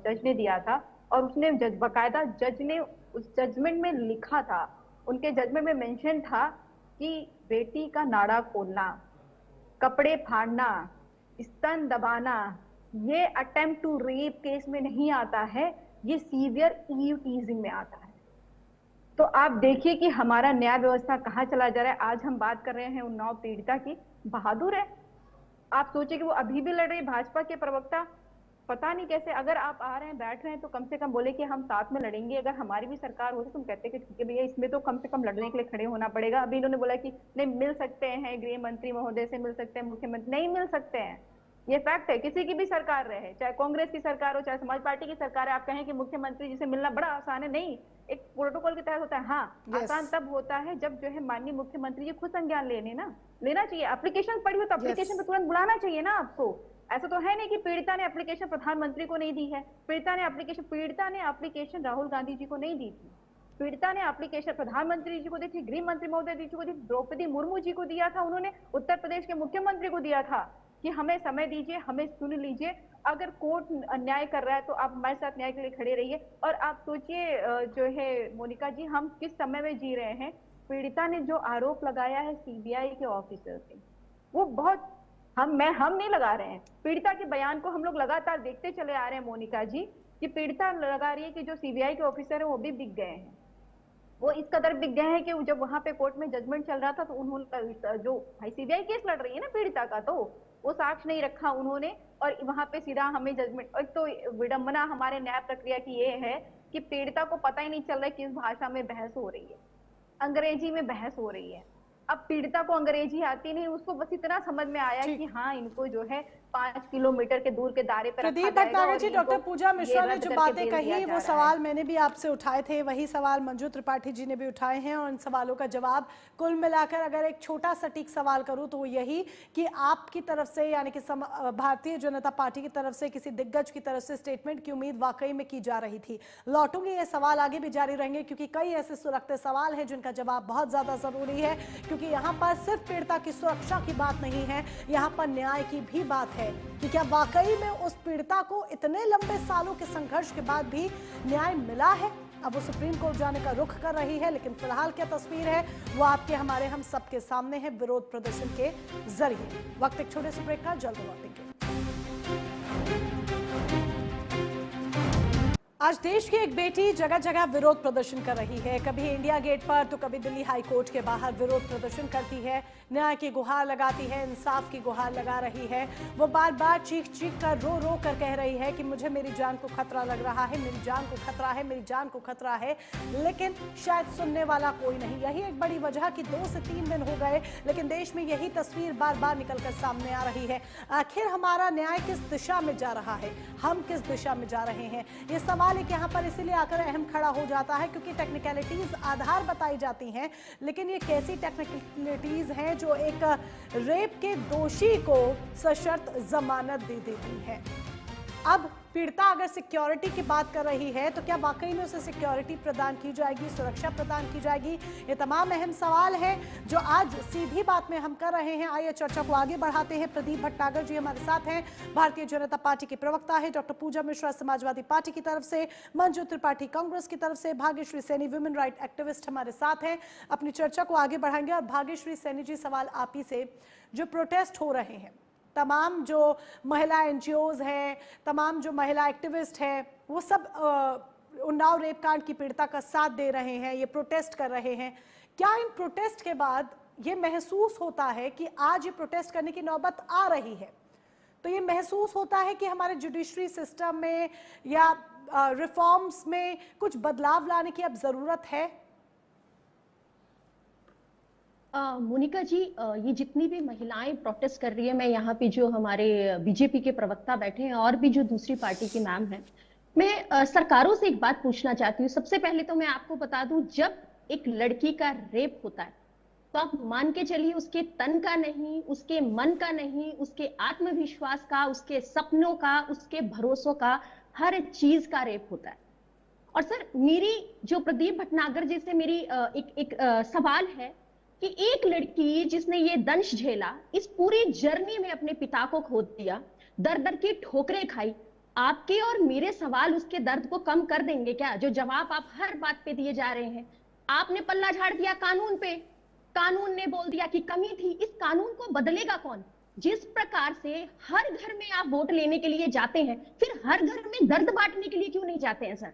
जज ने दिया था, और उसने बकायदा जज ने उस जजमेंट में लिखा था, उनके जजमेंट में मेंशन था कि बेटी का नाड़ा खोलना, कपड़े फाड़ना, स्तन दबाना, ये अटेम्प्ट टू रेप केस में नहीं आता है, ये सीवियर ईव टीजिंग में आता है। तो आप देखिए कि हमारा न्याय व्यवस्था कहाँ चला जा रहा है। आज हम बात कर रहे हैं उन्नाव पीड़िता की, बहादुर है। आप सोचिए कि वो अभी भी लड़ रही, भाजपा के प्रवक्ता पता नहीं कैसे, अगर आप आ रहे हैं, बैठ रहे हैं, तो कम से कम बोले कि हम साथ में लड़ेंगे। अगर हमारी भी सरकार होती तो हम कहते कि ठीक है भैया, इसमें तो कम से कम लड़ने के लिए खड़े होना पड़ेगा। अभी इन्होंने बोला कि नहीं मिल सकते हैं, गृह मंत्री महोदय से मिल सकते हैं, मुख्यमंत्री नहीं मिल सकते हैं। ये फैक्ट है, किसी की भी सरकार रहे, चाहे कांग्रेस की सरकार हो, चाहे समाज पार्टी की सरकार है, आप कहें कि मुख्यमंत्री जी से मिलना बड़ा आसान है, नहीं, एक प्रोटोकॉल के तहत होता है। हाँ, आसान तब होता है जब जो है माननीय मुख्यमंत्री जी खुद संज्ञान लेना चाहिए। एप्लीकेशन पड़ी हो तो एप्लीकेशन पे तुरंत बुलाना चाहिए ना आपको। ऐसा तो है नहीं कि पीड़िता ने एप्लीकेशन प्रधानमंत्री को नहीं दी है, पीड़िता ने एप्लीकेशन राहुल गांधी जी को नहीं दी थी, पीड़िता ने एप्लीकेशन प्रधानमंत्री जी को दी थी, गृह मंत्री महोदय जी को दी, द्रौपदी मुर्मू जी को दिया था, उन्होंने उत्तर प्रदेश के मुख्यमंत्री को दिया था। कि हमें समय दीजिए, हमें सुन लीजिए, अगर कोर्ट अन्याय कर रहा है तो आप हमारे साथ न्याय के लिए खड़े रहिए। और आप सोचिए जो है मोनिका जी, हम किस समय में जी रहे हैं। पीड़िता ने जो आरोप लगाया है सीबीआई के ऑफिसर से, वो बहुत हम नहीं लगा रहे हैं। पीड़िता के बयान को हम लोग लगातार देखते चले आ रहे हैं मोनिका जी, कि पीड़िता लगा रही है कि जो सीबीआई के ऑफिसर है वो भी बिक गए हैं। वो इस कदर बिक गए हैं कि जब वहां पे कोर्ट में जजमेंट चल रहा था तो उन्होंने जो भाई सीबीआई केस लड़ रही है ना पीड़िता का, तो वो साक्ष्य नहीं रखा उन्होंने, और वहां पे सीधा हमें जजमेंट। एक तो विडंबना हमारे न्याय प्रक्रिया की ये है कि पीड़िता को पता ही नहीं चल रहा है किस भाषा में बहस हो रही है, अंग्रेजी में बहस हो रही है। अब पीड़िता को अंग्रेजी आती नहीं, उसको बस इतना समझ में आया कि हाँ इनको जो है 5 किलोमीटर के दूर के दायरे पर प्रदीप भटनागर जी, डॉक्टर पूजा मिश्रा ने जो बातें कही वो सवाल मैंने भी आपसे उठाए थे, वही सवाल मंजू त्रिपाठी जी ने भी उठाए हैं, और इन सवालों का जवाब कुल मिलाकर अगर एक छोटा सटीक सवाल करूं तो वो यही कि आपकी तरफ से यानी कि भारतीय जनता पार्टी की तरफ से किसी दिग्गज की तरफ से स्टेटमेंट की उम्मीद वाकई में की जा रही थी। लौटूंगी, ये सवाल आगे भी जारी रहेंगे क्योंकि कई ऐसे सुलगते सवाल हैं जिनका जवाब बहुत ज्यादा जरूरी है, क्योंकि यहाँ पर सिर्फ पीड़िता की सुरक्षा की बात नहीं है, यहाँ पर न्याय की भी बात है कि क्या वाकई में उस पीड़िता को इतने लंबे सालों के संघर्ष के बाद भी न्याय मिला है। अब वो सुप्रीम कोर्ट जाने का रुख कर रही है, लेकिन फिलहाल क्या तस्वीर है वो आपके हमारे हम सबके सामने है विरोध प्रदर्शन के जरिए। वक्त एक छोटे से ब्रेक का, जल्द लौटेंगे। आज देश की एक बेटी जगह जगह विरोध प्रदर्शन कर रही है, कभी इंडिया गेट पर तो कभी दिल्ली हाई कोर्ट के बाहर विरोध प्रदर्शन करती है, न्याय की गुहार लगाती है, इंसाफ की गुहार लगा रही है। वो बार बार चीख चीख कर रो रो कर कह रही है कि मुझे मेरी जान को खतरा लग रहा है, मेरी जान को खतरा है, मेरी जान को खतरा है, लेकिन शायद सुनने वाला कोई नहीं। यही एक बड़ी वजह कि 2 से 3 दिन हो गए, लेकिन देश में यही तस्वीर बार बार निकलकर सामने आ रही है। आखिर हमारा न्याय किस दिशा में जा रहा है, हम किस दिशा में जा रहे हैं, ये सवाल एक यहाँ पर इसीलिए आकर अहम खड़ा हो जाता है क्योंकि टेक्निकलिटीज आधार बताई जाती हैं, लेकिन ये कैसी टेक्निकलिटीज हैं जो एक रेप के दोषी को सशर्त जमानत दे देती है। अब पीड़िता अगर सिक्योरिटी की बात कर रही है तो क्या वाकई में उसे सिक्योरिटी प्रदान की जाएगी, सुरक्षा प्रदान की जाएगी, ये तमाम अहम सवाल हैं जो आज सीधी बात में हम कर रहे हैं। आइए चर्चा को आगे बढ़ाते हैं। प्रदीप भटनागर जी हमारे साथ हैं, भारतीय जनता पार्टी के प्रवक्ता है, डॉक्टर पूजा मिश्रा समाजवादी पार्टी की तरफ से, मंजू त्रिपाठी कांग्रेस की तरफ से, Bhagyashree Saini women right activist हमारे साथ हैं। अपनी चर्चा को आगे बढ़ाएंगे। और भाग्यश्री सैनी जी, सवाल आप ही से, जो प्रोटेस्ट हो रहे हैं, तमाम जो महिला एनजीओज हैं, तमाम जो महिला एक्टिविस्ट हैं, वो सब उन्नाव रेप कांड की पीड़िता का साथ दे रहे हैं, ये प्रोटेस्ट कर रहे हैं। क्या इन प्रोटेस्ट के बाद ये महसूस होता है कि आज ये प्रोटेस्ट करने की नौबत आ रही है, तो ये महसूस होता है कि हमारे जुडिशरी सिस्टम में या रिफॉर्म्स में कुछ बदलाव लाने की अब जरूरत है? मोनिका जी, ये जितनी भी महिलाएं प्रोटेस्ट कर रही है, मैं यहाँ पे जो हमारे बीजेपी के प्रवक्ता बैठे हैं और भी जो दूसरी पार्टी के मैम हैं, मैं सरकारों से एक बात पूछना चाहती हूँ। सबसे पहले तो मैं आपको बता दूं, जब एक लड़की का रेप होता है तो आप मान के चलिए उसके तन का नहीं, उसके मन का नहीं, उसके आत्मविश्वास का, उसके सपनों का, उसके भरोसों का, हर चीज का रेप होता है। और सर, मेरी जो प्रदीप भटनागर जी से मेरी एक सवाल है कि एक लड़की जिसने ये दंश झेला, इस पूरी जर्नी में अपने पिता को खो दिया, दर दर की ठोकरें खाई, आपके और मेरे सवाल उसके दर्द को कम कर देंगे क्या? जो जवाब आप हर बात पे दिए जा रहे हैं, आपने पल्ला झाड़ दिया कानून पे, कानून ने बोल दिया कि कमी थी। इस कानून को बदलेगा कौन? जिस प्रकार से हर घर में आप वोट लेने के लिए जाते हैं, फिर हर घर में दर्द बांटने के लिए क्यों नहीं जाते हैं सर?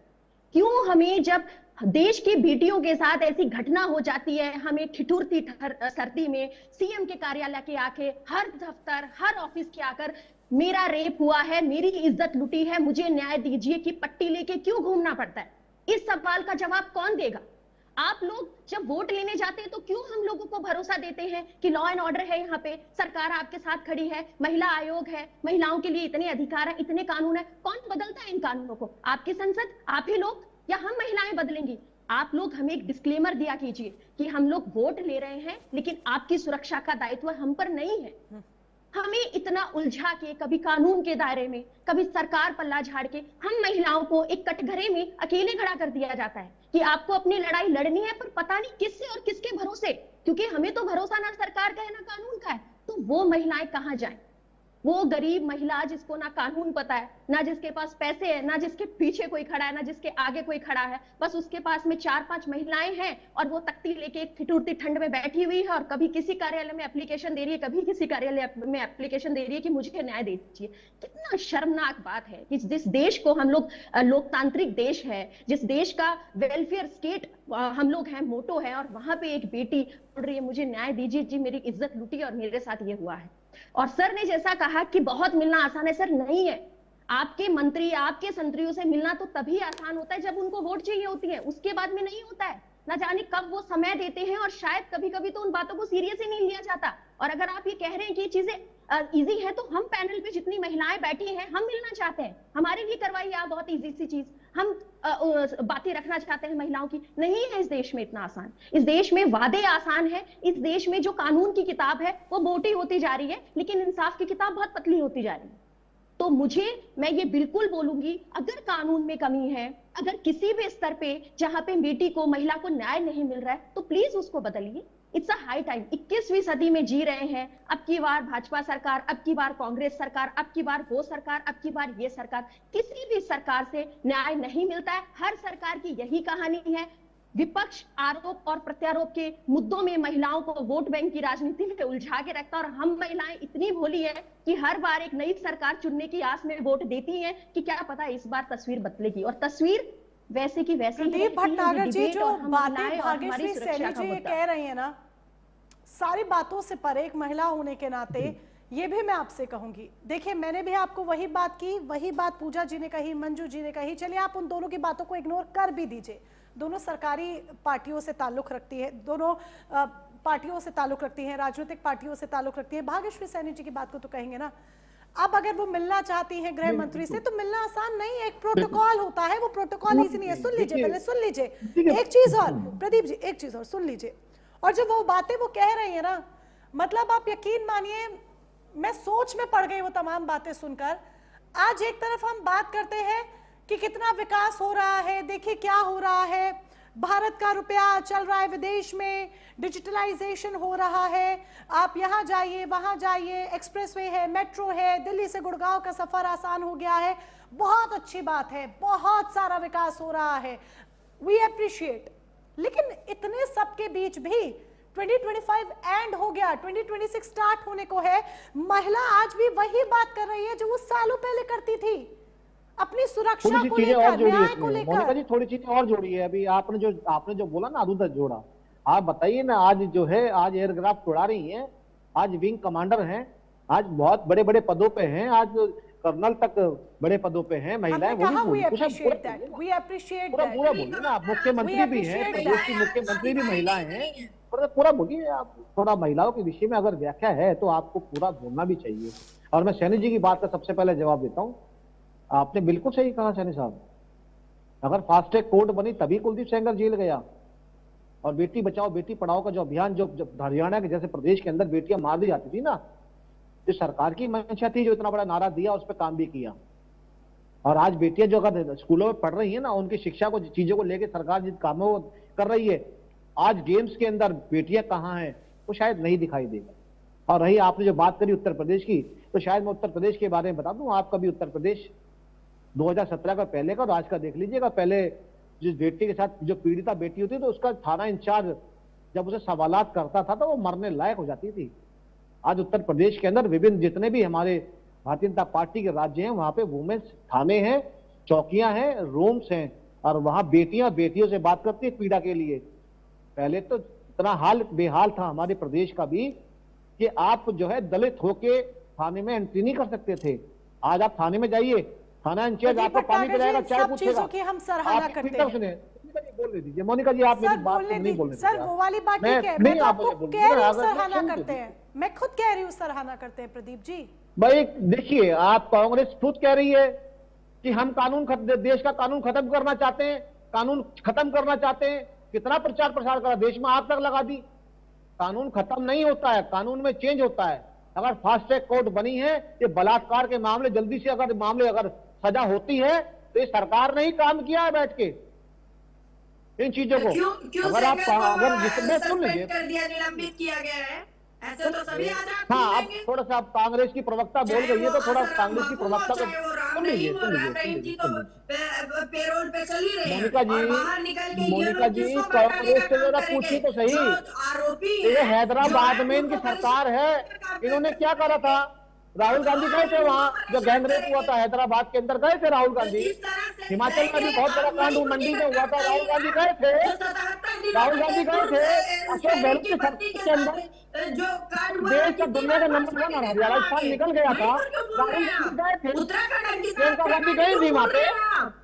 क्यों हमें जब देश की बेटियों के साथ ऐसी घटना हो जाती है, हमें ठिठुरती सर्दी में सीएम के कार्यालय के आके, हर दफ्तर, हर ऑफिस के आकर मेरा रेप हुआ है, मेरी इज्जत लुटी है, मुझे न्याय दीजिए की पट्टी लेके क्यों घूमना पड़ता है? इस सवाल का जवाब कौन देगा? आप लोग जब वोट लेने जाते हैं तो क्यों हम लोगों को भरोसा देते हैं कि लॉ एंड ऑर्डर है, यहाँ पे सरकार आपके साथ खड़ी है, महिला आयोग है, महिलाओं के लिए इतने अधिकार है, इतने कानून है? कौन बदलता है इन कानूनों को? आपकी संसद, आप ही लोग, या हम महिलाएं बदलेंगी? आप लोग हमें एक डिस्क्लेमर दिया कीजिए कि हम लोग वोट ले रहे हैं, लेकिन आपकी सुरक्षा का दायित्व हम पर नहीं है। हमें इतना उलझा के, कभी कानून के दायरे में, कभी सरकार पल्ला झाड़ के, हम महिलाओं को एक कटघरे में अकेले खड़ा कर दिया जाता है कि आपको अपनी लड़ाई लड़नी है, पर पता नहीं किससे और किसके भरोसे, क्योंकि हमें तो भरोसा ना सरकार का है ना कानून का है। तो वो महिलाएं कहां जाएं? वो गरीब महिला जिसको ना कानून पता है, ना जिसके पास पैसे है, ना जिसके पीछे कोई खड़ा है, ना जिसके आगे कोई खड़ा है, बस उसके पास में 4-5 महिलाएं हैं और वो तख्ती लेके एक ठिठुरती ठंड में बैठी हुई है और कभी किसी कार्यालय में एप्लीकेशन दे रही है, कभी किसी कार्यालय में एप्लीकेशन दे रही है कि मुझे न्याय दीजिए। कितना शर्मनाक बात है कि जिस देश को हम लोग लोकतांत्रिक देश है, जिस देश का वेलफेयर स्टेट हम लोग हैं, मोटो है, और वहां पे एक बेटी बोल रही है मुझे न्याय दीजिए जी, मेरी इज्जत लूटी और मेरे साथ ये हुआ है। और सर ने जैसा कहा कि बहुत मिलना आसान है, सर नहीं है। आपके मंत्री, आपके संतरियों से मिलना तो तभी आसान होता है जब उनको वोट चाहिए होती है, उसके बाद में नहीं होता है। ना जाने कब वो समय देते हैं और शायद कभी कभी तो उन बातों को सीरियस ही नहीं लिया जाता। और अगर आप ये कह रहे हैं कि ये चीजें इजी है, तो हम पैनल पे जितनी महिलाएं बैठी हैं, हम मिलना चाहते हैं, हमारे लिए करवाइए आप बहुत इजी सी चीज। हम बातें रखना चाहते हैं महिलाओं की, नहीं है इस देश में इतना आसान। इस देश में वादे आसान है, इस देश में जो कानून की किताब है वो मोटी होती जा रही है, लेकिन इंसाफ की किताब बहुत पतली होती जा रही है। तो मैं ये बिल्कुल बोलूंगी, अगर कानून में कमी है, अगर किसी भी स्तर पे जहां पे बेटी को, महिला को न्याय नहीं मिल रहा है, तो प्लीज उसको बदलिए। It's a high time. 21वीं सदी में जी रहे हैं। अब की बार भाजपा सरकार, अब की बार कांग्रेस सरकार, अब की बार वो सरकार, अब की बार ये सरकार, किसी भी सरकार से न्याय नहीं मिलता है। हर सरकार की यही कहानी है। विपक्ष आरोप और प्रत्यारोप के मुद्दों में महिलाओं को वोट बैंक की राजनीति में उलझा के रखता है, और हम महिलाएं इतनी भोली है कि हर बार एक नई सरकार चुनने की आस में वोट देती हैं कि क्या पता इस बार तस्वीर बदलेगी, और तस्वीर वैसे की वैसी है। प्रदीप भटनागर जी, जो बातें भाग्यश्री सैनी जी ये कह रही है ना, सारी बातों से परे एक महिला होने के नाते ये भी मैं आपसे कहूंगी। देखिए, मैंने भी आपको वही बात की, वही बात पूजा जी ने कही, मंजू जी ने कही। चलिए आप उन दोनों की बातों को इग्नोर कर भी दीजिए। दोनों सरकारी पार्टियों से ताल्लुक रखती है, दोनों पार्टियों से ताल्लुक रखती हैं, राजनीतिक पार्टियों से ताल्लुक रखती है। भाग्यश्री सैनी जी की बात को तो कहेंगे ना। अब अगर वो मिलना चाहती हैं गृह मंत्री से, तो मिलना आसान नहीं है, एक प्रोटोकॉल होता है, वो प्रोटोकॉल इजी नहीं है। सुन लीजिए, पहले सुन लीजिए एक चीज और, प्रदीप जी एक चीज और सुन लीजिए। और जब वो बातें वो कह रही है ना, मतलब आप यकीन मानिए मैं सोच में पड़ गई वो तमाम बातें सुनकर। आज एक तरफ हम बात करते हैं कि कितना विकास हो रहा है, देखिए क्या हो रहा है, भारत का रुपया चल रहा है विदेश में, डिजिटलाइजेशन हो रहा है, आप यहाँ जाइए वहाँ जाइए, एक्सप्रेसवे है, मेट्रो है, दिल्ली से गुड़गांव का सफर आसान हो गया है, बहुत अच्छी बात है, बहुत सारा विकास हो रहा है, वी अप्रिशिएट। लेकिन इतने सब के बीच भी 2025 एंड हो गया, 2026 स्टार्ट होने को है, महिला आज भी वही बात कर रही है जो वो सालों पहले करती थी, अपनी सुरक्षा को लेकर, न्याय को लेकर। मोनिका जी थोड़ी चीजें और जोड़ी है। अभी आपने जो बोला ना, अदुदा जोड़ा, आप बताइए ना, आज जो है, आज एयरक्राफ्ट उड़ा रही हैं, आज विंग कमांडर हैं, आज बहुत बड़े बड़े पदों पे हैं, आज कर्नल तक बड़े पदों पे हैं महिलाएं। वो भी पूरा बोलिए ना, आप मुख्यमंत्री भी हैं, प्रदेश की मुख्यमंत्री भी महिलाएं हैं, पूरा बोलिए आप। थोड़ा महिलाओं के विषय में अगर व्याख्या है तो आपको पूरा बोलना भी चाहिए। और मैं सैनी जी की बात का सबसे पहले जवाब देता हूँ। आपने बिल्कुल सही कहा सैनी साहब, अगर फास्ट ट्रैक कोर्ट बनी तभी कुलदीप सेंगर जेल गया। और बेटी बचाओ बेटी पढ़ाओ का जो अभियान, जो हरियाणा के जैसे प्रदेश के अंदर बेटियां मार दी जाती थी ना, जो सरकार की मंशा थी, जो इतना बड़ा नारा दिया, उस पर काम भी किया। और आज बेटियां जो अगर स्कूलों में पढ़ रही है ना, उनकी शिक्षा को, चीजों को लेकर सरकार जिन कामों कर रही है, आज गेम्स के अंदर बेटियां कहाँ हैं वो शायद नहीं दिखाई देगा। और रही आपने जो बात करी उत्तर प्रदेश की, तो शायद मैं उत्तर प्रदेश के बारे में बता दूं। आप कभी उत्तर प्रदेश 2017 का पहले का और आज का देख लीजिएगा। पहले जिस बेटी के साथ जो पीड़िता बेटी होती तो उसका थाना इंचार्ज जब उसे सवालात करता था तो वो मरने लायक हो जाती थी। आज उत्तर प्रदेश के अंदर विभिन्न जितने भी हमारे भारतीय जनता पार्टी के राज्य हैं, वहां पे वुमेन्स थाने हैं, चौकियां हैं, रूम्स हैं, और वहां बेटियां बेटियों से बात करती है पीड़ा के लिए। पहले तो इतना हाल बेहाल था हमारे प्रदेश का भी कि आप जो है दलित होके थाने में एंट्री नहीं कर सकते थे। आज आप थाने में जाइए, थाना इंचार्ज आपको पानी पिलाएगा, चाय पूछेगा। हम सराहना करते हैं। बोल रही मोनिका जी, आप मेरी बात नहीं बोल रहे। सर वो वाली बात ठीक है, मैं तो आपको कह रही हूं सराहना करते हैं, मैं खुद कह रही हूं सराहना करते हैं। प्रदीप जी भाई देखिए, आप कांग्रेस खुद कह रही है कि हम देश का कानून खत्म करना चाहते हैं, कानून खत्म करना चाहते हैं। कितना प्रचार प्रसार करा, देश में आग तक लगा दी। कानून खत्म नहीं होता है, कानून में चेंज होता है। अगर फास्ट ट्रैक कोर्ट बनी है, ये बलात्कार के मामले जल्दी से अगर सजा होती है तो ये सरकार ने ही काम किया है बैठ के इन चीजों को। क्यों अगर आप अगर जिसमें सुन लीजिए, कर दिया, निलंबित किया गया है, ऐसे तो सभी आजाद हाँ, अब मिलेंगे। थोड़ा सा अब कांग्रेस की प्रवक्ता बोल गई है तो थोड़ा कांग्रेस की प्रवक्ता को चाहे वो राम सुन लीजिए, रहीम, सुन राम लीजिए, रहीम सुन जी लीजिए, तो सुन लीजिए। पेरोल पे चल ही रहे हैं मोनिका जी, और बाहर निकल के ये मोनिका लोग जी, किसको भड़काने कांग्रेस का से काम जरा करेंगे? पूछिए तो सही, जो आरोपी ये है, हैदराबाद जो में इनकी उनको सरकार है, इन्होंने क्या करा था? राहुल गांधी गए थे वहां, जब गैंग रेप हुआ था हैदराबाद के अंदर, गए थे राहुल गांधी। हिमाचल में भी बहुत बड़ा कांड मंडी में हुआ था, राहुल गांधी गए थे, राहुल गांधी गए थे। अशोक गहलोत की सरकार के अंदर जो देश का दुनिया का नंबर 1 राजस्थान निकल गया था, राहुल गांधी गए थे, प्रियंका गांधी गई थी वहां पे।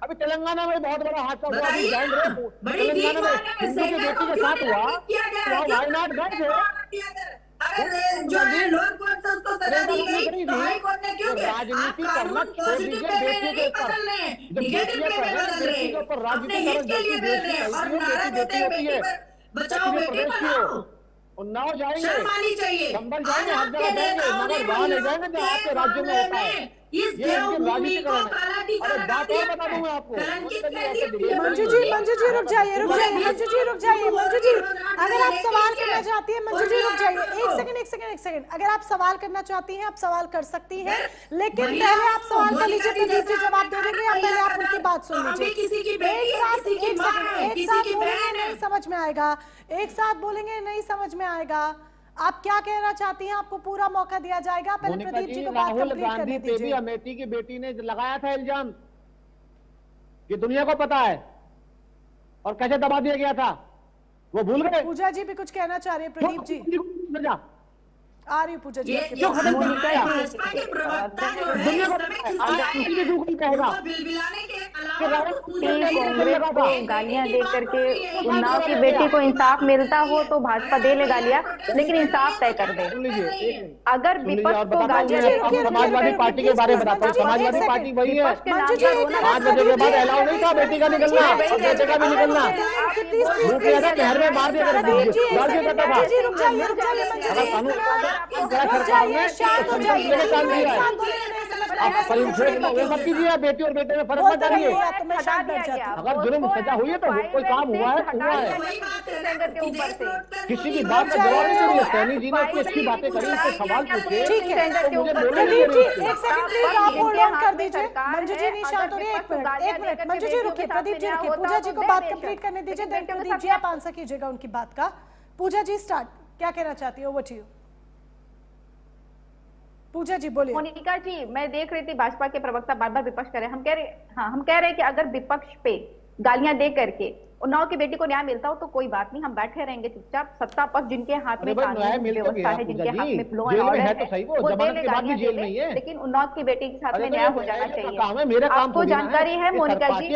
अभी तेलंगाना में बहुत बड़ा हादसा हुआ, अभी गैंग रेप तेलंगाना में हिंदू की बेटी के साथ हुआ, वहाँ वायनाड गए थे। जो है लोग उसको सजा दी गई तो हाई कोर्ट ने क्यों किया? राजनीति करना छोड़ दीजिए बेटियों के ऊपर, जब बेटियां कर रहे हैं बेटी के ऊपर राजनीति करें, बेटी बेटी बेटी होती है, बचाओ बेटी पढ़ाओ, उन्नाव जाएंगे, शर्म आनी चाहिए। संभल जाएंगे, हर जगह जाएंगे, मगर वहां नहीं जाएंगे जो आपके राज्य में होता है। इस ये इनकी देवभूमि को राजनीतिकरण है। कालातीकरण अरे बात और बता दूंगा आपको, मंजू जी रुक जाइए, मंजू जी रुक जाइए, मंजू जी अगर आप सवाल करना चाहती हैं, मंजू जी रुक जाइए, एक सेकंड, अगर आप सवाल करना चाहती हैं आप सवाल कर सकती हैं, लेकिन पहले आप सवाल कर लीजिए, प्रदीप जी जवाब दे देंगे, या पहले आप उनकी बात सुन लीजिए। एक साथ बोलेंगे नहीं समझ में आएगा, एक साथ बोलेंगे नहीं समझ में आएगा। आप क्या कहना चाहती हैं? आपको पूरा मौका दिया जाएगा, पहले प्रदीप जी को बात राहुल कंप्लीट गांधी करने पे भी दीजिए। अमेठी की बेटी ने लगाया था इल्जाम, ये दुनिया को पता है, और कैसे दबा दिया गया था वो भूल गए। पूजा जी भी कुछ कहना चाह रही है, प्रदीप जी आ रही है, पूजा जी आपके पास। गालियां दे करके उन्नाव की बेटी को इंसाफ मिलता हो तो भाजपा दे ले गालियां, लेकिन इंसाफ तय कर दे। अगर विपक्ष को गालियां, समाजवादी पार्टी के बारे में बताता हूँ, समाजवादी पार्टी वही है, 5 बजे के बाद अलाउ नहीं था बेटी का निकलना, बेटे का भी निकलना, वो किया था शहर में मार दिया था, मत कीजिए, बेटी और बेटे में फर्क मत डालिए। अगर जुर्म सजा हुई है तो कोई काम हुआ है, हुआ है, किसी की बात का जवाब नहीं दिया। सैनी जी ने इतनी अच्छी बातें करी, उससे सवाल पूछे, ठीक है प्रदीप जी एक सेकंड प्लीज आप होल्ड ऑन कर दीजिए। मंजू जी नहीं शांत हो रही है, एक मिनट मंजू जी रुकिए, प्रदीप जी रुकिए, पूजा जी को बात कंप्लीट करने दीजिए, देन प्रदीप जी आप आंसर कीजिएगा उनकी बात का। पूजा जी स्टार्ट, क्या कहना चाहती है? ओवर टू यू पूजा जी, बोलिए। मोनिका जी, मैं देख रही थी भाजपा के प्रवक्ता बार बार विपक्ष कर रहे हैं, हम कह रहे हैं कि अगर विपक्ष पे गालियां दे करके उन्नाव की बेटी को न्याय मिलता हो तो कोई बात नहीं, हम बैठे रहेंगे चुपचाप। सत्ता पक्ष जिनके हाथ में कानून व्यवस्था है, जिनके हाथ में लॉ एंड ऑर्डर है, वो दे ले गालियां दे दे, लेकिन उन्नाव की बेटी के साथ में न्याय हो जाना चाहिए। आपको जानकारी है मोनिका जी,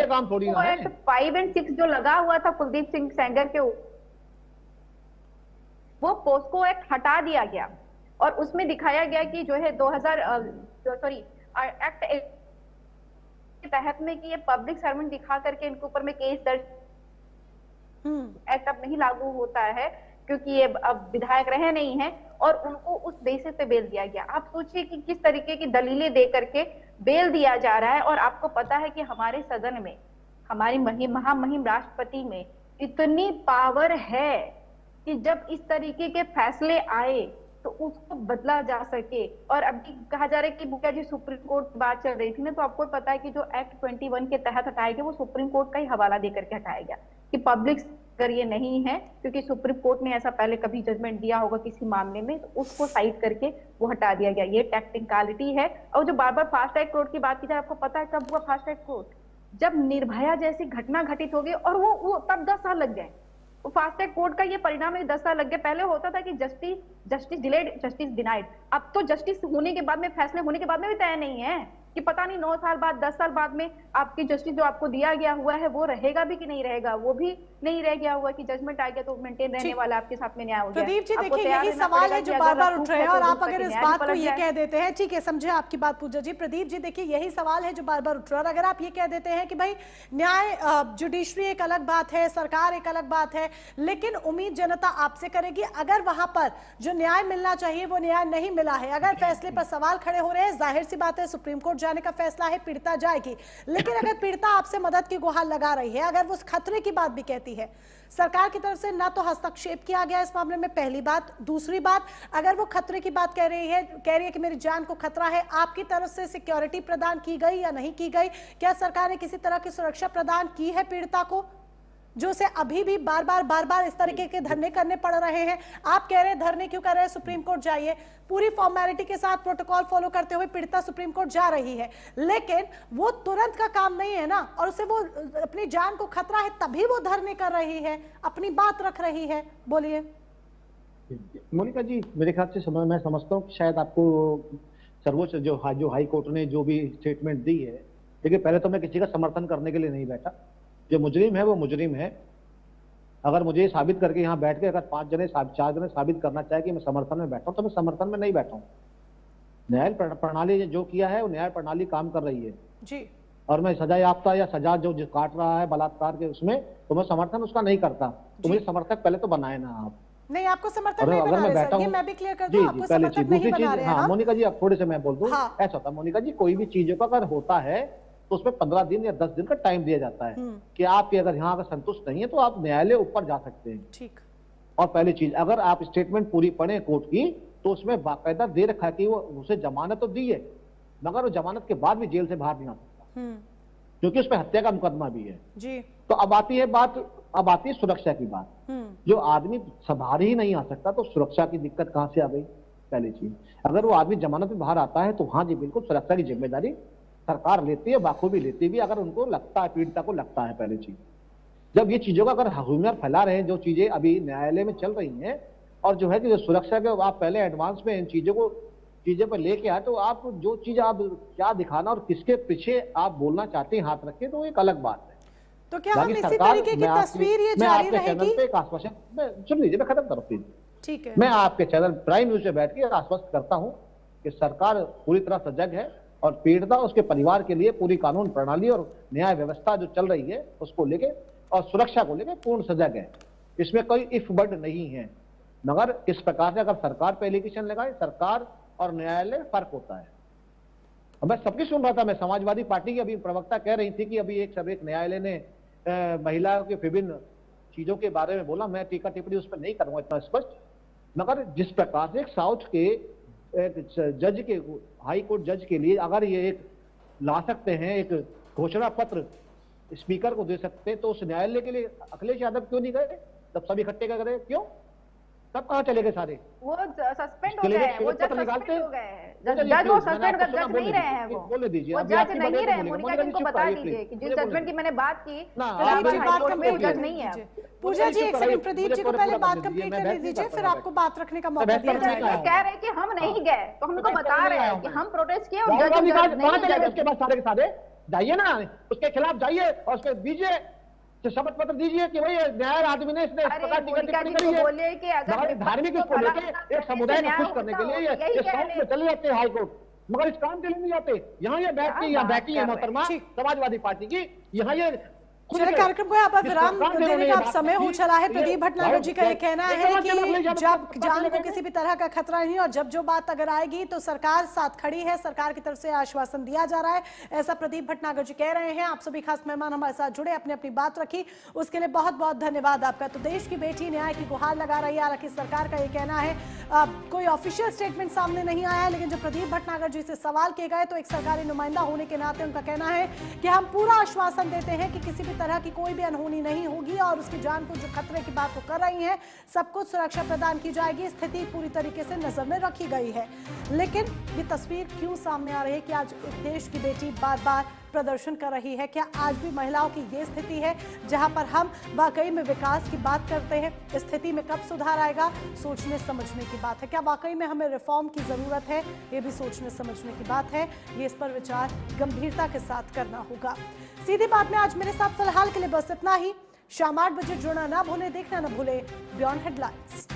5 और 6 जो लगा हुआ था कुलदीप सिंह सेंगर के, वो पोस्को एक्ट हटा दिया गया और उसमें दिखाया गया कि जो है 2000 एक्ट के तहत में कि ये पब्लिक सर्वेंट दिखा करके इनके ऊपर में केस दर्ज, एक्ट अब नहीं लागू होता है क्योंकि ये अब विधायक रहे नहीं हैं और उनको उस बेसिस पे बेल दिया गया। आप सोचिए कि किस तरीके की दलीलें दे करके बेल दिया जा रहा है। और आपको पता है कि हमारे सदन में, हमारी महामहिम राष्ट्रपति में इतनी पावर है कि जब इस तरीके के फैसले आए तो उसको बदला जा सके। और अभी कहा जा रहा है कि मुखिया जी सुप्रीम कोर्ट की बात चल रही थी ना, तो आपको पता है कि जो एक्ट 21 के तहत हटाया गया वो सुप्रीम कोर्ट का ही हवाला देकर के हटाया गया कि पब्लिक अगर ये नहीं है, क्योंकि सुप्रीम कोर्ट ने ऐसा पहले कभी जजमेंट दिया होगा किसी मामले में, तो उसको साइड करके वो हटा दिया गया। ये टेक्निकलिटी है। और जो बार बार फास्ट ट्रैक कोर्ट की बात की जाए, आपको पता है कब हुआ फास्ट ट्रैक कोर्ट? जब निर्भया जैसी घटना घटित हो गई और वो तब 10 साल लग गए। फास्ट ट्रैक कोर्ट का ये परिणाम 10 साल लग गए। पहले होता था कि जस्टिस डिलेड जस्टिस डिनाइड, अब तो जस्टिस होने के बाद में, फैसले होने के बाद में भी तय नहीं है कि पता नहीं 9 साल बाद 10 साल बाद में आपकी जस्टिस जो आपको दिया गया हुआ है वो रहेगा भी कि नहीं रहेगा, वो भी नहीं रह गया हुआ कि जजमेंट आ गया तो मेंटेन रहने वाला आपके साथ में न्याय हो गया। प्रदीप जी देखिए यही सवाल है जो बार बार उठ रहे हैं और आप अगर इस बात को ये कह देते हैं, ठीक है समझे आपकी बात पूजा जी। प्रदीप जी देखिए यही सवाल है जो बार बार उठ रहा है और अगर आप ये कह देते हैं कि भाई न्याय जुडिशरी एक अलग बात है, सरकार एक अलग बात है, लेकिन उम्मीद जनता आपसे करेगी अगर वहां पर जो न्याय मिलना चाहिए वो न्याय नहीं मिला है, अगर फैसले पर सवाल खड़े हो रहे हैं, जाहिर सी बात है सुप्रीम कोर्ट जाने का फैसला है, पीड़िता जाएगी। लेकिन अगर पीड़िता आपसे मदद की गुहार लगा रही है, अगर वो उस खतरे की बात भी कहती है, सरकार की तरफ से ना तो हस्तक्षेप किया गया इस मामले में, पहली बात। दूसरी बात, अगर वो खतरे की बात कह रही है कि मेरी जान को खतरा है, आपकी तरफ से सिक्योरिटी प्रदान की गई या नहीं की गई? क्या सरकार ने किसी तरह की सुरक्षा प्रदान की है पीड़िता को, जो से अभी भी बार बार इस तरीके के धरने करने पड़ रहे हैं? आप कह रहे हैं धरने क्यों कर रहे हैं, सुप्रीम कोर्ट जाइए, पूरी फॉर्मेलिटी के साथ प्रोटोकॉल फॉलो करते हुए पीड़िता सुप्रीम कोर्ट जा रही है, लेकिन वो तुरंत का काम नहीं है ना, और उसे वो अपनी जान को खतरा है तभी वो धरने कर रही है, अपनी बात रख रही है। बोलिए मोनिका जी, मेरे ख्याल से मैं समझता हूँ कि शायद आपको सर्वोच्च जो हाई कोर्ट ने जो भी स्टेटमेंट दी है, देखिए पहले तो मैं किसी का समर्थन करने के लिए नहीं बैठा, जो मुजरिम है वो मुजरिम है। अगर मुझे साबित करके यहाँ बैठ के अगर 4 जने साबित करना चाहे कि मैं समर्थन में बैठा हूँ, तो मैं समर्थन में नहीं बैठा हूँ। न्याय प्रणाली ने जो किया है वो न्याय प्रणाली काम कर रही है जी, और मैं सजा याफ्ता या सजा जो काट रहा है बलात्कार के उसमें, तो मैं समर्थन उसका नहीं करता। तो मुझे समर्थक पहले तो बनाए ना आप। नहीं, आपको समर्थन नहीं बना रहे सर, ये मैं भी क्लियर कर दूं, आपको समर्थन नहीं बना रहे हैं। हाँ मोनिका जी, आप थोड़े से मैं बोल दूं, ऐसा होता है मोनिका जी, कोई भी चीजों का अगर होता है तो उसमें 15 दिन या 10 दिन का टाइम दिया जाता है कि आपके अगर यहाँ अगर संतुष्ट नहीं है तो आप न्यायालय ऊपर जा सकते हैं। ठीक। और पहली चीज, अगर आप स्टेटमेंट पूरी पढ़े कोर्ट की तो उसमें बाकायदा दे रखा है कि वो उसे जमानत तो दी है, मगर वो जमानत के बाद भी जेल से बाहर नहीं आ सकता, क्योंकि उस पर हत्या का मुकदमा भी है जी। तो अब आती है सुरक्षा की बात। जो आदमी बाहर ही नहीं आ सकता तो सुरक्षा की दिक्कत कहां से आ गई? पहली चीज, अगर वो आदमी जमानत में बाहर आता है तो हाँ जी बिल्कुल सुरक्षा की जिम्मेदारी सरकार लेती है, बाखूबी लेती भी, अगर उनको लगता है, पीड़िता को लगता है। पहली चीज, जब ये चीजों का अगर ह्यूमर फैला रहे हैं, जो चीजें अभी न्यायालय में चल रही हैं, और जो है कि जो सुरक्षा के आप पहले एडवांस में इन चीजों पर लेके आए, तो आप जो चीज आप क्या दिखाना और किसके पीछे आप बोलना चाहते हैं हाथ रखे, तो एक अलग बात है। तो क्या हम इसी तरीके की तस्वीर ये जारी रहेगी? एक आश्वासन सुन लीजिए, मैं खत्म करूँ प्लीज। ठीक है। मैं आपके चैनल प्राइम न्यूज पे बैठ के आश्वस्त करता हूँ कि सरकार पूरी तरह सजग है और पीड़िता उसके परिवार के लिए पूरी कानून प्रणाली और न्याय व्यवस्था जो चल रही है उसको लेके और सुरक्षा को लेके पूर्ण सजग है। इसमें कोई इफ बट नहीं है, मगर इस प्रकार से अगर सरकार पे एलिगेशन लगाए, सरकार और न्यायालय फर्क होता है। अब मैं सबकी सुन रहा था, मैं समाजवादी पार्टी की अभी प्रवक्ता कह रही थी कि अभी एक न्यायालय ने महिलाओं के विभिन्न चीजों के बारे में बोला, मैं टीका टिप्पणी उस पर नहीं करूंगा इतना स्पष्ट, मगर जिस प्रकार से एक साउथ के जज के हाई कोर्ट जज के लिए अगर ये एक ला सकते हैं, एक घोषणा पत्र स्पीकर को दे सकते हैं, तो उस न्यायालय के लिए अखिलेश यादव क्यों नहीं गए? जब सब इकट्ठे कर गए, क्यों? सब कहाँ चले गए सारे? वो सस्पेंड हो गए, वो जज सस्पेंड हो गए हैं, जज वो सस्पेंड कर, जज नहीं रहे हैं, बोलने दीजिए, वो जज नहीं रहे। मोनिका जी को बता दीजिए कि जिस जजमेंट की मैंने बात की, जज नहीं है। पूजा जी एक सेकंड, प्रदीप जी को पहले बात कंप्लीट करने दीजिए, फिर आपको बात रखने का मौका दिया जाएगा। कह रहे हैं कि हम नहीं गए, तो हम उनको बता रहे हैं कि हम प्रोटेस्ट किए और जज नहीं गए। उसके बाद सारे के सारे जाइए ना, उसके खिलाफ जाइए और उसके दीजिए शपथ पत्र दीजिए कि भाई न्याय आदमी ने इसने इस प्रकार टिप्पणी करी है। धार्मिक इसको लेके एक समुदाय को खुश करने के लिए ये साउथ में चले जाते हैं हाई कोर्ट, मगर इस काम के लिए नहीं जाते। यहाँ ये बैठी है मोहतरमा समाजवादी पार्टी की, यहाँ ये चलिए कार्यक्रम को यहाँ पर विराम देने का समय हो चला है। प्रदीप भटनागर जी का ये कहना है कि जब जान को किसी भी तरह का खतरा नहीं और जब जो बात अगर आएगी तो सरकार साथ खड़ी है, सरकार की तरफ से आश्वासन दिया जा रहा है, ऐसा प्रदीप भटनागर जी कह रहे हैं। आप सभी खास मेहमान हमारे साथ जुड़े, अपनी अपनी बात रखी, उसके लिए बहुत बहुत धन्यवाद आपका। तो देश की बेटी न्याय की गुहार लगा रही है, हालांकि सरकार का ये कहना है कोई ऑफिशियल स्टेटमेंट सामने नहीं आया, लेकिन जब प्रदीप भटनागर जी से सवाल किए गए तो एक सरकारी नुमाइंदा होने के नाते उनका कहना है कि हम पूरा आश्वासन देते हैं कि किसी भी तरह की कोई भी अनहोनी नहीं होगी और उसकी जान को जो खतरे की बात वो कर रही हैं, सब कुछ सुरक्षा प्रदान की जाएगी। स्थिति पूरी तरीके से नजर में रखी गई है। लेकिन ये तस्वीर क्यों सामने आ रही है कि आज एक देश की बेटी बार बार प्रदर्शन कर रही है? क्या आज भी महिलाओं की ये स्थिति है जहां पर हम वाकई में विकास की बात करते हैं? स्थिति में कब सुधार आएगा, सोचने समझने की बात है। क्या वाकई में हमें रिफॉर्म की जरूरत है? ये भी सोचने समझने की बात है। ये इस पर विचार गंभीरता के साथ करना होगा। सीधी बात में आज मेरे साथ फिलहाल के लिए बस इतना ही। शाम 8 बजे जुड़ना ना भूले, देखना ना भूले बियॉन्ड हेडलाइंस।